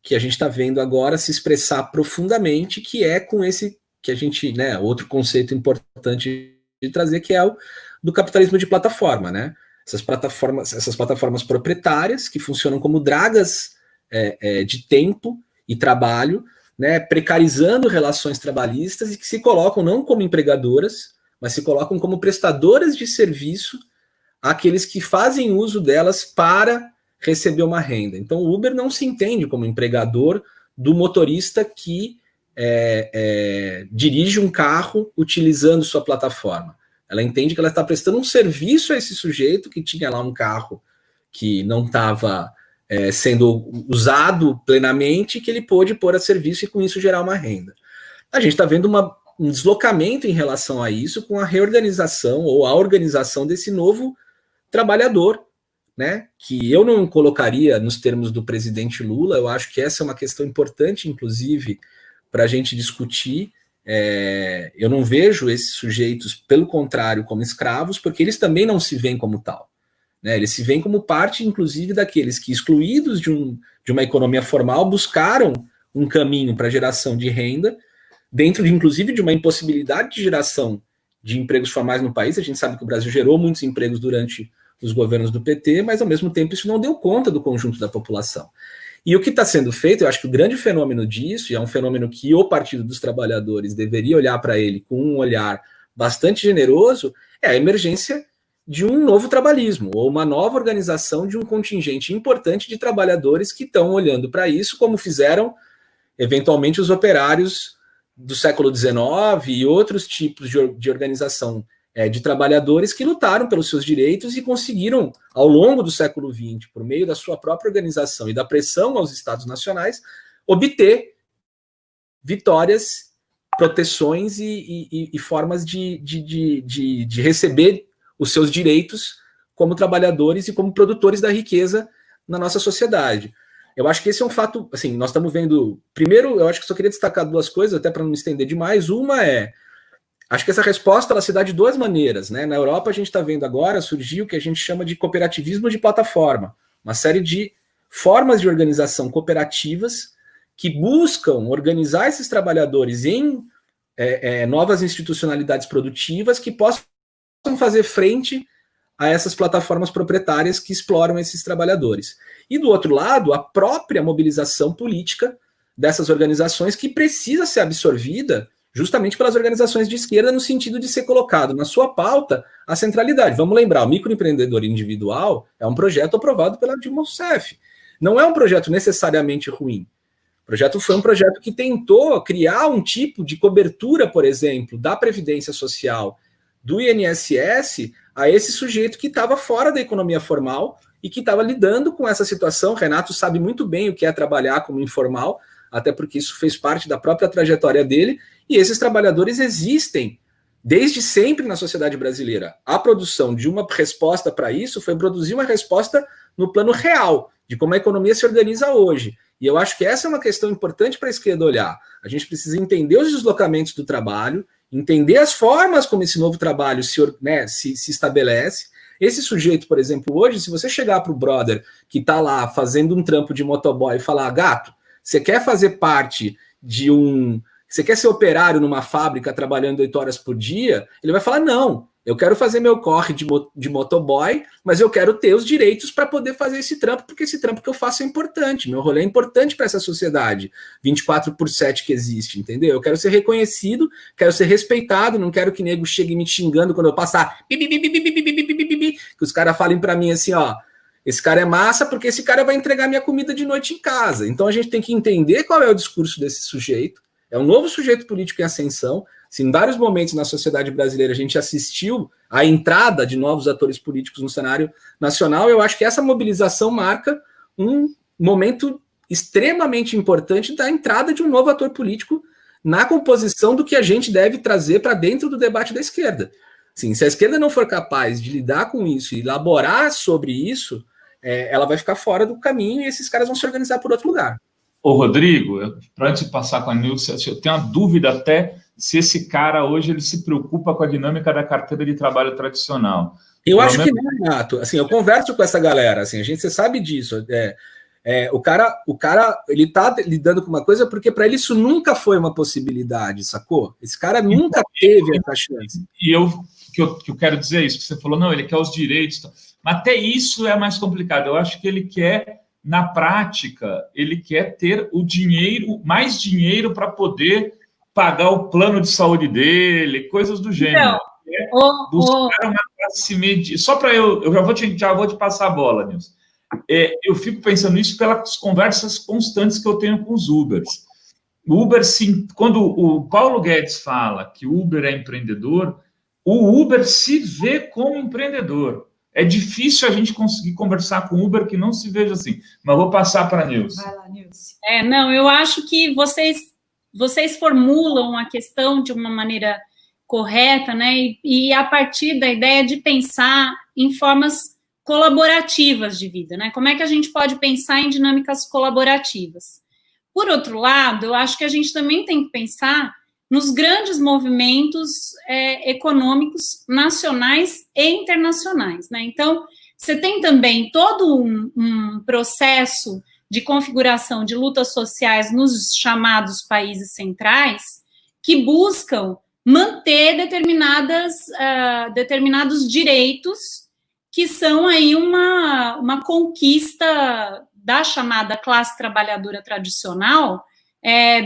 S6: que a gente está vendo agora se expressar profundamente, que é com esse que a gente, né, outro conceito importante de trazer, que é o do capitalismo de plataforma, né? Essas plataformas proprietárias que funcionam como dragas de tempo e trabalho, né, precarizando relações trabalhistas e que se colocam não como empregadoras, mas se colocam como prestadoras de serviço àqueles que fazem uso delas para receber uma renda. Então, o Uber não se entende como empregador do motorista que dirige um carro utilizando sua plataforma. Ela entende que ela está prestando um serviço a esse sujeito que tinha lá um carro que não estava sendo usado plenamente, que ele pôde pôr a serviço e com isso gerar uma renda. A gente está vendo um deslocamento em relação a isso com a reorganização ou a organização desse novo trabalhador, né, que eu não colocaria nos termos do presidente Lula. Eu acho que essa é uma questão importante, inclusive, para a gente discutir. Eu não vejo esses sujeitos, pelo contrário, como escravos, porque eles também não se veem como tal, né? Eles se veem como parte, inclusive, daqueles que, excluídos de uma economia formal, buscaram um caminho para geração de renda, dentro, inclusive, de uma impossibilidade de geração de empregos formais no país. A gente sabe que o Brasil gerou muitos empregos durante dos governos do PT, mas ao mesmo tempo isso não deu conta do conjunto da população. E o que está sendo feito, eu acho que o grande fenômeno disso, e é um fenômeno que o Partido dos Trabalhadores deveria olhar para ele com um olhar bastante generoso, é a emergência de um novo trabalhismo, ou uma nova organização de um contingente importante de trabalhadores que estão olhando para isso, como fizeram, eventualmente, os operários do século XIX e outros tipos de organização de trabalhadores que lutaram pelos seus direitos e conseguiram, ao longo do século XX, por meio da sua própria organização e da pressão aos Estados nacionais, obter vitórias, proteções e formas de receber os seus direitos como trabalhadores e como produtores da riqueza na nossa sociedade. Eu acho que esse é um fato, assim, nós estamos vendo... Primeiro, eu acho que só queria destacar duas coisas, até para não me estender demais. Uma é, acho que essa resposta ela se dá de duas maneiras, né? Na Europa, a gente está vendo agora surgir o que a gente chama de cooperativismo de plataforma, uma série de formas de organização cooperativas que buscam organizar esses trabalhadores em novas institucionalidades produtivas que possam fazer frente a essas plataformas proprietárias que exploram esses trabalhadores. E do outro lado, a própria mobilização política dessas organizações que precisa ser absorvida justamente pelas organizações de esquerda no sentido de ser colocado na sua pauta a centralidade. Vamos lembrar, o microempreendedor individual é um projeto aprovado pela Dilma Rousseff. Não é um projeto necessariamente ruim. O projeto foi um projeto que tentou criar um tipo de cobertura, por exemplo, da Previdência Social, do INSS, a esse sujeito que estava fora da economia formal e que estava lidando com essa situação. Renato sabe muito bem o que é trabalhar como informal, até porque isso fez parte da própria trajetória dele, e esses trabalhadores existem desde sempre na sociedade brasileira. A produção de uma resposta para isso foi produzir uma resposta no plano real, de como a economia se organiza hoje. E eu acho que essa é uma questão importante para a esquerda olhar. A gente precisa entender os deslocamentos do trabalho, entender as formas como esse novo trabalho se estabelece. Esse sujeito, por exemplo, hoje, se você chegar para o brother que está lá fazendo um trampo de motoboy e falar, gato, você quer fazer parte de você quer ser operário numa fábrica trabalhando 8 horas por dia? Ele vai falar, não, eu quero fazer meu corre de motoboy, mas eu quero ter os direitos para poder fazer esse trampo, porque esse trampo que eu faço é importante, meu rolê é importante para essa sociedade 24/7 que existe, entendeu? Eu quero ser reconhecido, quero ser respeitado, não quero que nego chegue me xingando quando eu passar, que os caras falem para mim assim, ó, esse cara é massa porque esse cara vai entregar minha comida de noite em casa. Então a gente tem que entender qual é o discurso desse sujeito, é um novo sujeito político em ascensão. Se em vários momentos na sociedade brasileira a gente assistiu à entrada de novos atores políticos no cenário nacional, eu acho que essa mobilização marca um momento extremamente importante da entrada de um novo ator político na composição do que a gente deve trazer para dentro do debate da esquerda. Assim, se a esquerda não for capaz de lidar com isso e elaborar sobre isso, ela vai ficar fora do caminho e esses caras vão se organizar por outro lugar.
S2: Ô, Rodrigo, antes de passar com a Nilce, eu tenho uma dúvida até se esse cara hoje ele se preocupa com a dinâmica da carteira de trabalho tradicional.
S6: Eu acho que não, Renato. Assim, eu converso com essa galera, assim, você sabe disso. O cara ele tá lidando com uma coisa porque para ele isso nunca foi uma possibilidade, sacou? Esse cara nunca teve essa chance.
S2: E que eu quero dizer isso, que você falou, não, ele quer os direitos, mas até isso é mais complicado. Eu acho que ele quer, na prática, ele quer ter o dinheiro, mais dinheiro para poder pagar o plano de saúde dele, coisas do gênero. Buscar uma classe média. Só para eu já vou te passar a bola, Nilson. Eu fico pensando nisso pelas conversas constantes que eu tenho com os Ubers. O Uber, sim, quando o Paulo Guedes fala que o Uber é empreendedor, o Uber se vê como empreendedor. É difícil a gente conseguir conversar com o Uber que não se veja assim. Mas vou passar para a Nilce.
S1: Vai lá, Nilce.
S5: Não, eu acho que vocês formulam a questão de uma maneira correta, né? E a partir da ideia de pensar em formas colaborativas de vida, né? Como é que a gente pode pensar em dinâmicas colaborativas? Por outro lado, eu acho que a gente também tem que pensar nos grandes movimentos econômicos nacionais e internacionais, né? Então, você tem também todo um processo de configuração de lutas sociais nos chamados países centrais que buscam manter determinados direitos que são aí uma conquista da chamada classe trabalhadora tradicional,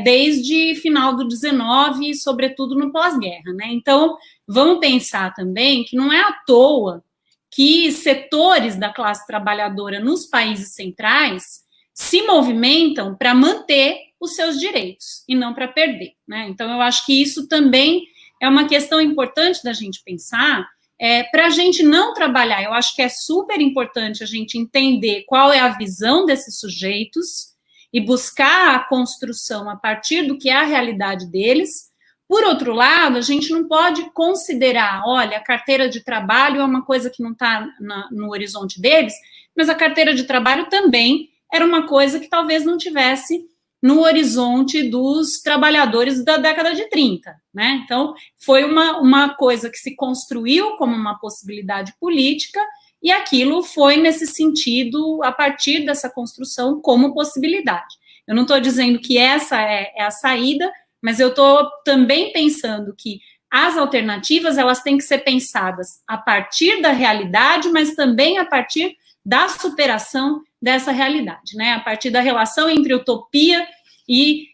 S5: desde final do 19 e, sobretudo, no pós-guerra, né? Então, vamos pensar também que não é à toa que setores da classe trabalhadora nos países centrais se movimentam para manter os seus direitos e não para perder, né? Então, eu acho que isso também é uma questão importante da gente pensar, para a gente não trabalhar. Eu acho que é super importante a gente entender qual é a visão desses sujeitos e buscar a construção a partir do que é a realidade deles. Por outro lado, a gente não pode considerar, olha, a carteira de trabalho é uma coisa que não está no horizonte deles, mas a carteira de trabalho também era uma coisa que talvez não tivesse no horizonte dos trabalhadores da década de 30, né? Então, foi uma coisa que se construiu como uma possibilidade política, e aquilo foi nesse sentido, a partir dessa construção, como possibilidade. Eu não estou dizendo que essa é a saída, mas eu estou também pensando que as alternativas, elas têm que ser pensadas a partir da realidade, mas também a partir da superação dessa realidade, né? A partir da relação entre utopia e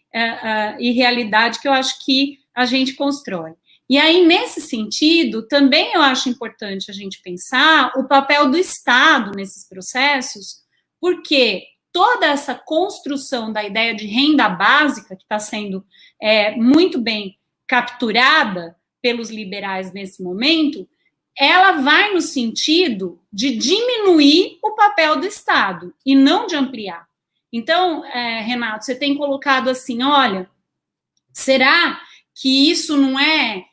S5: realidade, que eu acho que a gente constrói. E aí, nesse sentido, também eu acho importante a gente pensar o papel do Estado nesses processos, porque toda essa construção da ideia de renda básica, que está sendo muito bem capturada pelos liberais nesse momento, ela vai no sentido de diminuir o papel do Estado e não de ampliar. Então, Renato, você tem colocado assim, olha, será que isso não é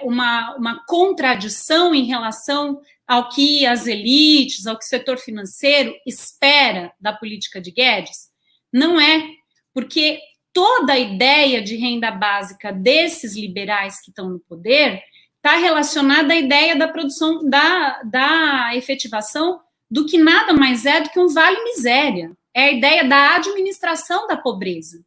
S5: uma contradição em relação ao que as elites, ao que o setor financeiro espera da política de Guedes? Não é, porque toda a ideia de renda básica desses liberais que estão no poder está relacionada à ideia da produção, da efetivação do que nada mais é do que um vale-miséria. É a ideia da administração da pobreza.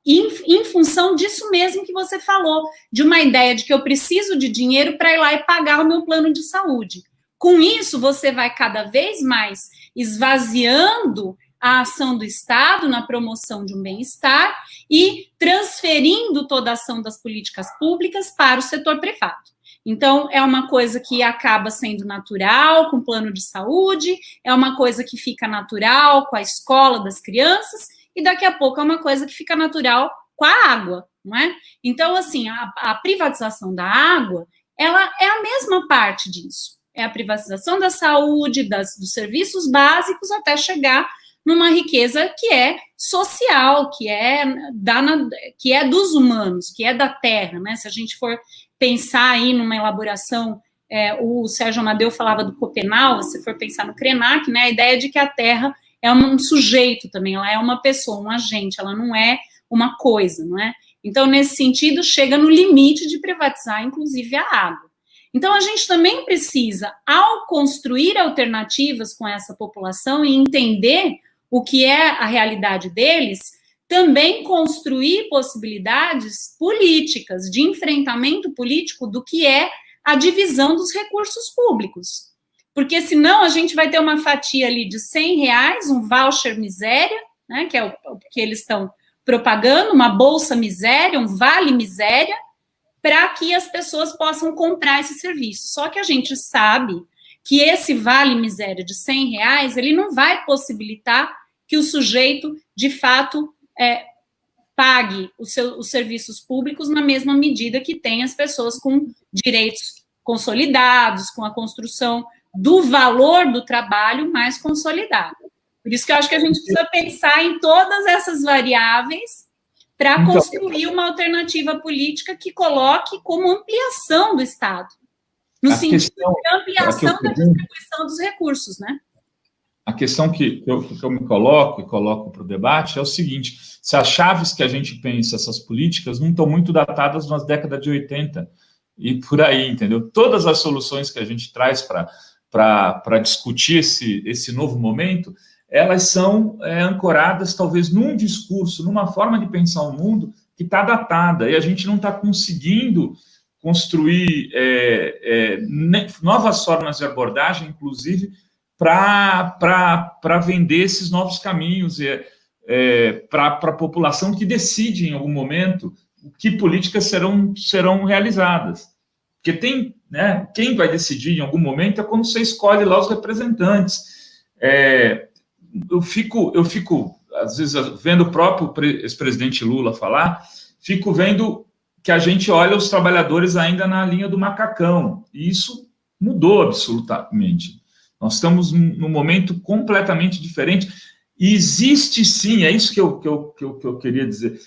S5: Em função disso mesmo que você falou, de uma ideia de que eu preciso de dinheiro para ir lá e pagar o meu plano de saúde. Com isso, você vai cada vez mais esvaziando a ação do Estado na promoção de um bem-estar e transferindo toda a ação das políticas públicas para o setor privado. Então, é uma coisa que acaba sendo natural com o plano de saúde, é uma coisa que fica natural com a escola das crianças, e daqui a pouco é uma coisa que fica natural com a água, não é? Então, assim, a privatização da água, ela é a mesma parte disso. É a privatização da saúde, dos serviços básicos, até chegar numa riqueza que é social, que é dos humanos, que é da terra, né? Se a gente for pensar aí numa elaboração, o Sérgio Amadeu falava do Copenau, se for pensar no Krenak, né, a ideia de que a terra é um sujeito também, ela é uma pessoa, um agente, ela não é uma coisa, não é? Então, nesse sentido, chega no limite de privatizar, inclusive, a água. Então, a gente também precisa, ao construir alternativas com essa população e entender o que é a realidade deles, também construir possibilidades políticas, de enfrentamento político do que é a divisão dos recursos públicos. Porque senão a gente vai ter uma fatia ali de R$100, um voucher miséria, né, que é o que eles estão propagando, uma bolsa miséria, um vale miséria, para que as pessoas possam comprar esse serviço. Só que a gente sabe que esse vale miséria de R$100, ele não vai possibilitar que o sujeito, de fato, pague os serviços públicos na mesma medida que tem as pessoas com direitos consolidados, com a construção do valor do trabalho mais consolidado. Por isso que eu acho que a gente precisa pensar em todas essas variáveis para construir uma alternativa política que coloque como ampliação do Estado, no sentido de ampliação da distribuição dos recursos, né?
S2: A questão que eu me coloco e coloco para o debate é o seguinte: se as chaves que a gente pensa, essas políticas, não estão muito datadas nas décadas de 80 e por aí, entendeu? Todas as soluções que a gente traz para discutir esse novo momento, elas são ancoradas, talvez, num discurso, numa forma de pensar o mundo que está datada, e a gente não está conseguindo construir novas formas de abordagem, inclusive, para vender esses novos caminhos para a população que decide, em algum momento, que políticas serão realizadas. Porque tem, né, quem vai decidir, em algum momento, é quando você escolhe lá os representantes. Eu fico, às vezes, vendo o próprio ex-presidente Lula falar, fico vendo que a gente olha os trabalhadores ainda na linha do macacão, e isso mudou absolutamente. Nós estamos num momento completamente diferente, e existe sim, é isso que eu queria dizer,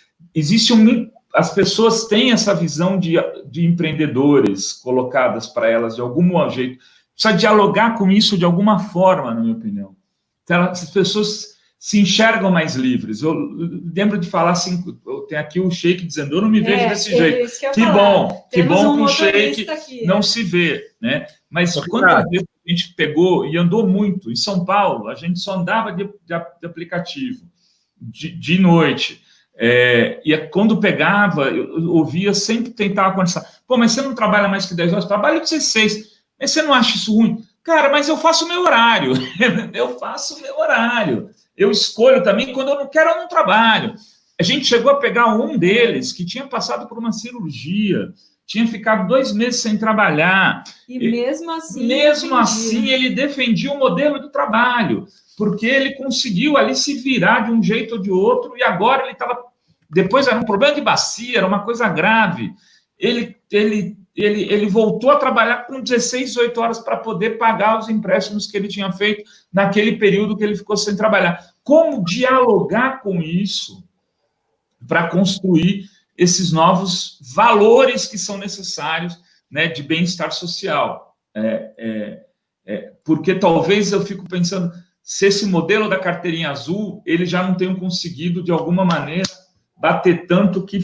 S2: as pessoas têm essa visão de empreendedores colocadas para elas de algum jeito, precisa dialogar com isso de alguma forma, na minha opinião. Então, as pessoas se enxergam mais livres. Eu lembro de falar assim, tem aqui o Sheik dizendo, eu não me vejo desse jeito. Que bom que o Sheik não se vê, né? Mas quantas vezes a gente pegou e andou muito em São Paulo, a gente só andava de aplicativo, de noite, e quando pegava, eu ouvia, sempre tentava conversar, pô, mas você não trabalha mais que 10 horas? Trabalho de 16, mas você não acha isso ruim? Cara, mas eu faço o meu horário, eu escolho também, quando eu não quero, eu não trabalho. A gente chegou a pegar um deles que tinha passado por uma cirurgia, tinha ficado 2 meses sem trabalhar.
S1: E mesmo assim
S2: ele defendia o modelo de trabalho, porque ele conseguiu ali se virar de um jeito ou de outro, e agora ele estava... Depois era um problema de bacia, era uma coisa grave. Ele voltou a trabalhar com 16, 18 horas para poder pagar os empréstimos que ele tinha feito naquele período que ele ficou sem trabalhar. Como dialogar com isso para construir esses novos valores que são necessários, né, de bem-estar social? Porque talvez eu fico pensando, se esse modelo da carteirinha azul, ele já não tenha conseguido, de alguma maneira, bater tanto que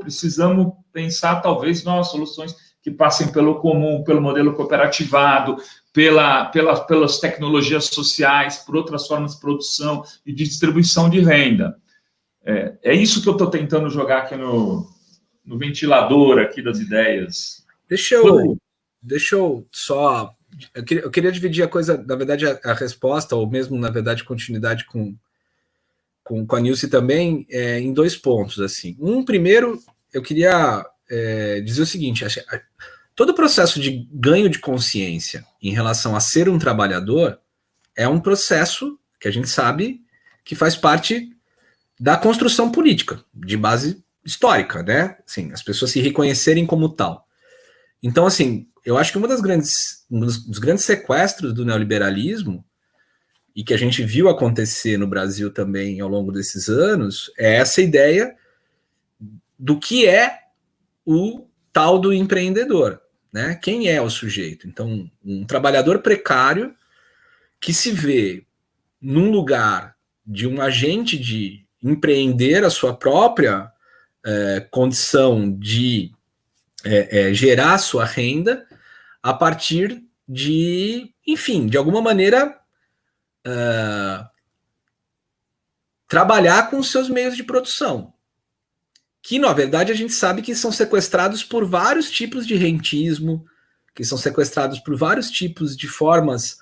S2: precisamos pensar, talvez, novas soluções que passem pelo comum, pelo modelo cooperativado, pelas tecnologias sociais, por outras formas de produção e de distribuição de renda. É isso que eu estou tentando jogar aqui no ventilador aqui das ideias.
S6: Deixa eu só... Eu queria dividir a coisa, na verdade, a resposta, ou mesmo, na verdade, continuidade com a Nilce também, em 2 pontos. Assim. Primeiro, eu queria dizer o seguinte, todo o processo de ganho de consciência em relação a ser um trabalhador é um processo que a gente sabe que faz parte da construção política, de base histórica, né? Assim, as pessoas se reconhecerem como tal. Então, assim, eu acho que um dos grandes sequestros do neoliberalismo, e que a gente viu acontecer no Brasil também ao longo desses anos, é essa ideia do que é o tal do empreendedor, né? Quem é o sujeito? Então, um trabalhador precário que se vê num lugar de um agente de empreender a sua própria condição de gerar sua renda a partir de, enfim, de alguma maneira trabalhar com os seus meios de produção, que, na verdade, a gente sabe que são sequestrados por vários tipos de rentismo, que são sequestrados por vários tipos de formas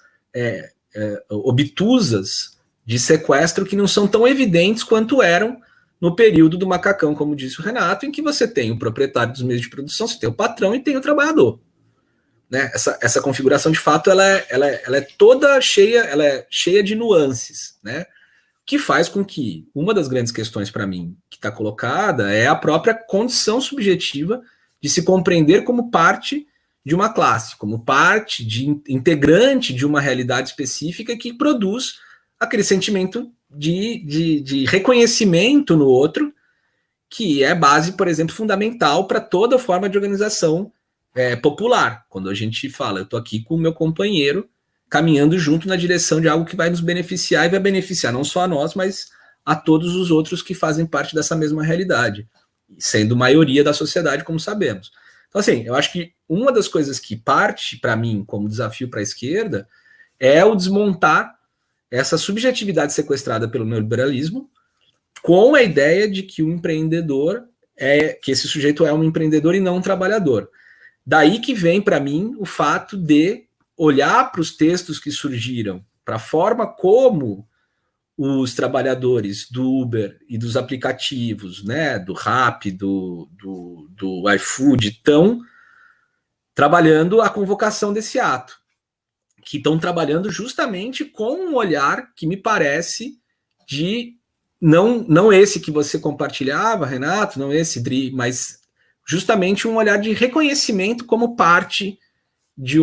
S6: obtusas de sequestro que não são tão evidentes quanto eram no período do macacão, como disse o Renato, em que você tem o proprietário dos meios de produção, você tem o patrão e tem o trabalhador. Né? Essa configuração, de fato, ela é toda cheia, ela é cheia de nuances, né? Que faz com que uma das grandes questões para mim que está colocada é a própria condição subjetiva de se compreender como parte de uma classe, como parte integrante de uma realidade específica que produz aquele sentimento de reconhecimento no outro, que é base, por exemplo, fundamental para toda forma de organização popular. Quando a gente fala, eu estou aqui com o meu companheiro, caminhando junto na direção de algo que vai nos beneficiar e vai beneficiar não só a nós, mas a todos os outros que fazem parte dessa mesma realidade, sendo maioria da sociedade, como sabemos. Então, assim, eu acho que uma das coisas que parte, para mim, como desafio para a esquerda, é o desmontar essa subjetividade sequestrada pelo neoliberalismo com a ideia de que o empreendedor que esse sujeito é um empreendedor e não um trabalhador. Daí que vem, para mim, o fato de olhar para os textos que surgiram, para a forma como os trabalhadores do Uber e dos aplicativos, né, do Rappi, do iFood, estão trabalhando a convocação desse ato, que estão trabalhando justamente com um olhar que me parece de, não esse que você compartilhava, Renato, não esse, Dri, mas justamente um olhar de reconhecimento como parte de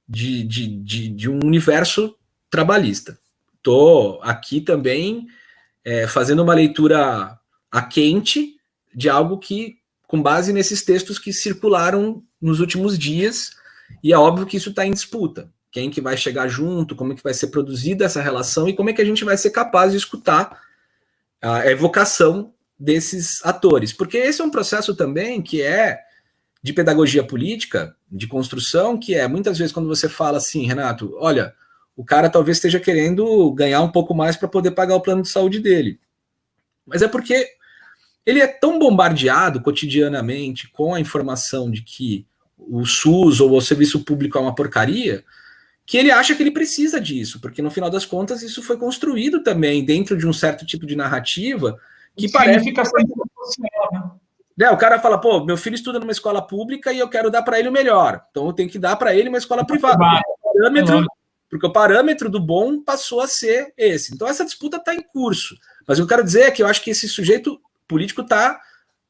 S6: de um universo trabalhista. Estou aqui também fazendo uma leitura a quente de algo que, com base nesses textos que circularam nos últimos dias, e é óbvio que isso está em disputa. Quem que vai chegar junto, como é que vai ser produzida essa relação e como é que a gente vai ser capaz de escutar a evocação desses atores. Porque esse é um processo também que é de pedagogia política, de construção, que é, muitas vezes, quando você fala assim, Renato, olha, o cara talvez esteja querendo ganhar um pouco mais para poder pagar o plano de saúde dele. Mas é porque ele é tão bombardeado cotidianamente com a informação de que o SUS ou o serviço público é uma porcaria, que ele acha que ele precisa disso, porque no final das contas isso foi construído também dentro de um certo tipo de narrativa que parece... O cara fala, pô, meu filho estuda numa escola pública e eu quero dar para ele o melhor, então eu tenho que dar para ele uma escola privada. Porque o parâmetro do bom passou a ser esse. Então essa disputa está em curso. Mas o que eu quero dizer é que eu acho que esse sujeito político está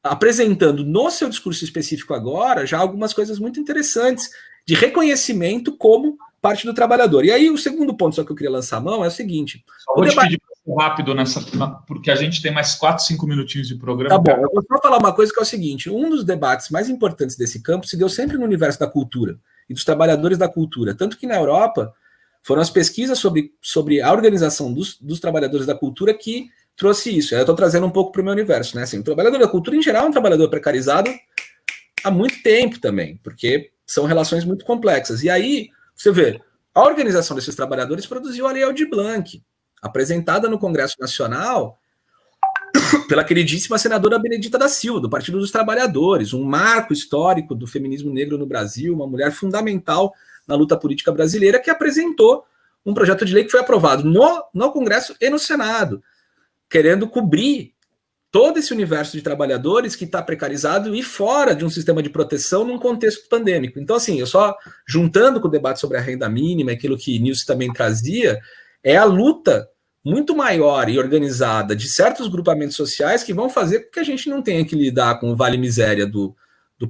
S6: apresentando no seu discurso específico agora já algumas coisas muito interessantes de reconhecimento como parte do trabalhador. E aí o segundo ponto só que eu queria lançar a mão é o seguinte...
S2: Só vou te pedir rápido porque a gente tem mais 4, 5 minutinhos de programa.
S6: Tá bom, eu vou só falar uma coisa que é o seguinte, um dos debates mais importantes desse campo se deu sempre no universo da cultura e dos trabalhadores da cultura, tanto que na Europa foram as pesquisas sobre a organização dos trabalhadores da cultura que trouxe isso. Eu estou trazendo um pouco para o meu universo, né? Assim, o trabalhador da cultura, em geral, é um trabalhador precarizado há muito tempo também, porque são relações muito complexas. E aí, você vê, a organização desses trabalhadores produziu a Lei Aldir Blanc, apresentada no Congresso Nacional pela queridíssima senadora Benedita da Silva, do Partido dos Trabalhadores, um marco histórico do feminismo negro no Brasil, uma mulher fundamental na luta política brasileira, que apresentou um projeto de lei que foi aprovado no Congresso e no Senado, querendo cobrir todo esse universo de trabalhadores que está precarizado e fora de um sistema de proteção num contexto pandêmico. Então, assim, eu só juntando com o debate sobre a renda mínima, aquilo que Nilce também trazia, é a luta muito maior e organizada de certos grupamentos sociais que vão fazer com que a gente não tenha que lidar com o Vale Miséria do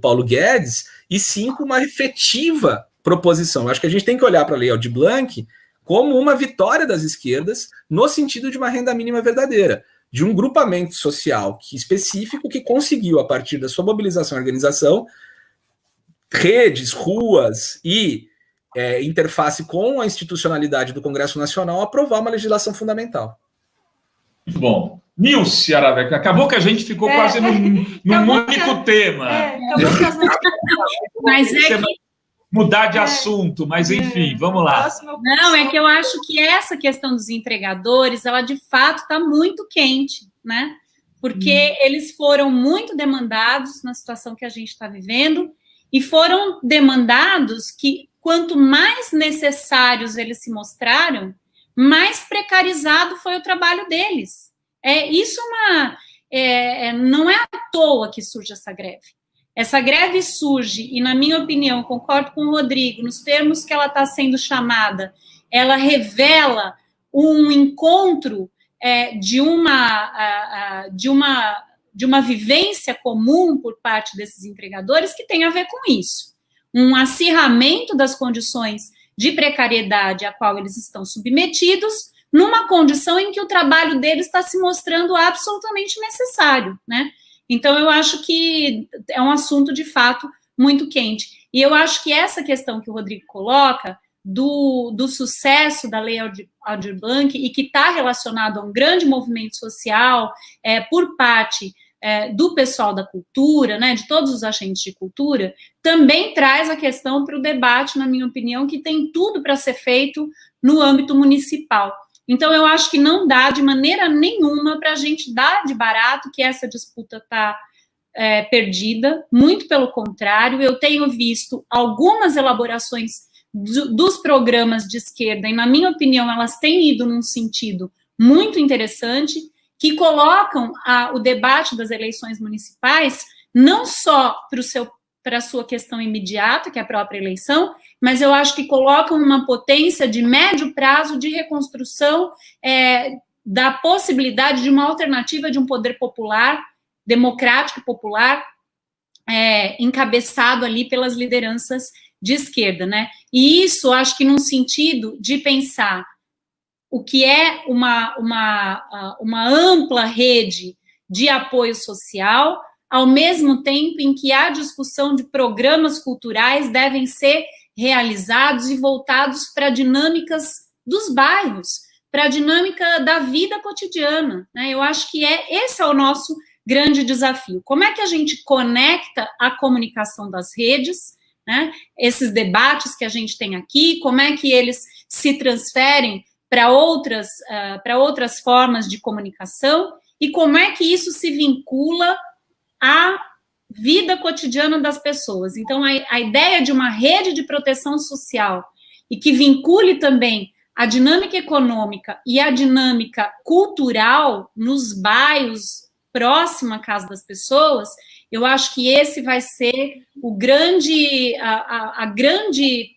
S6: Paulo Guedes, e sim com uma efetiva proposição. Eu acho que a gente tem que olhar para a Lei Aldir Blanc como uma vitória das esquerdas no sentido de uma renda mínima verdadeira, de um grupamento social específico que conseguiu, a partir da sua mobilização e organização, redes, ruas e interface com a institucionalidade do Congresso Nacional, aprovar uma legislação fundamental.
S2: Muito bom. Nilce Araveca, acabou que a gente ficou quase num único tema.
S1: Acabou que as
S5: Mas é que...
S2: Mudar de assunto, mas enfim, vamos lá.
S5: Não, é que eu acho que essa questão dos empregadores, ela de fato está muito quente, né? Porque eles foram muito demandados na situação que a gente está vivendo, e foram demandados que, quanto mais necessários eles se mostraram, mais precarizado foi o trabalho deles. Não é à toa que surge essa greve. Essa greve surge, e na minha opinião, concordo com o Rodrigo, nos termos que ela está sendo chamada, ela revela um encontro de uma vivência comum por parte desses empregadores que tem a ver com isso. Um acirramento das condições de precariedade a qual eles estão submetidos, numa condição em que o trabalho deles está se mostrando absolutamente necessário, né? Então, eu acho que é um assunto, de fato, muito quente. E eu acho que essa questão que o Rodrigo coloca, do sucesso da Lei Aldir Blanc, e que está relacionado a um grande movimento social por parte do pessoal da cultura, né, de todos os agentes de cultura, também traz a questão para o debate, na minha opinião, que tem tudo para ser feito no âmbito municipal. Então, eu acho que não dá de maneira nenhuma para a gente dar de barato que essa disputa está perdida, muito pelo contrário. Eu tenho visto algumas elaborações dos programas de esquerda, e, na minha opinião, elas têm ido num sentido muito interessante, que colocam o debate das eleições municipais não só para a sua questão imediata, que é a própria eleição, mas eu acho que colocam uma potência de médio prazo de reconstrução da possibilidade de uma alternativa de um poder popular, democrático e popular, encabeçado ali pelas lideranças de esquerda, né? E isso, acho que num sentido de pensar o que é uma ampla rede de apoio social, ao mesmo tempo em que a discussão de programas culturais devem ser realizados e voltados para dinâmicas dos bairros, para a dinâmica da vida cotidiana, né? Eu acho que esse é o nosso grande desafio. Como é que a gente conecta a comunicação das redes, né? Esses debates que a gente tem aqui, como é que eles se transferem para outras formas de comunicação, e como é que isso se vincula à vida cotidiana das pessoas. Então, a ideia de uma rede de proteção social e que vincule também a dinâmica econômica e a dinâmica cultural nos bairros próximo à casa das pessoas, eu acho que esse vai ser a grande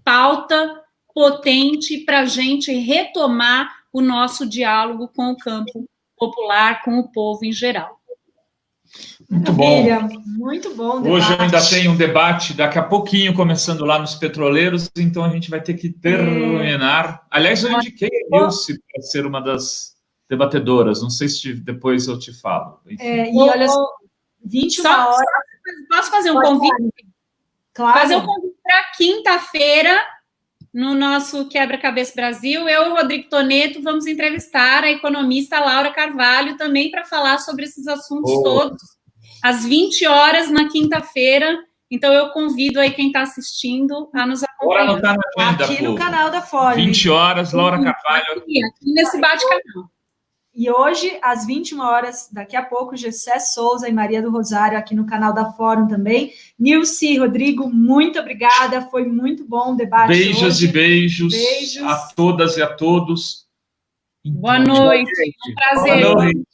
S5: pauta potente para a gente retomar o nosso diálogo com o campo popular, com o povo em geral.
S2: Muito bom.
S1: Muito bom.
S2: Hoje eu ainda tenho um debate, daqui a pouquinho, começando lá nos petroleiros, então a gente vai ter que terminar. Aliás, eu indiquei a Nilce para ser uma das debatedoras, não sei se depois eu te falo.
S1: E olha só, 21 horas.
S5: Posso fazer um convite?
S1: Claro.
S5: Fazer um convite para quinta-feira, no nosso Quebra-Cabeça Brasil. Eu e o Rodrigo Toneto vamos entrevistar a economista Laura Carvalho também para falar sobre esses assuntos todos, às 20 horas na quinta-feira. Então, eu convido aí quem está assistindo a nos acompanhar.
S2: Agora não está na agenda,
S1: aqui no canal da Fórum.
S2: 20 horas, Laura Carvalho.
S5: Aqui nesse bate-canal.
S1: E hoje, às 21 horas, daqui a pouco, Gessé Souza e Maria do Rosário, aqui no canal da Fórum também. Nilce, Rodrigo, muito obrigada, foi muito bom o debate
S2: Beijos
S1: hoje.
S2: E beijos a todas e a todos.
S5: Boa noite, um prazer.
S2: Boa noite.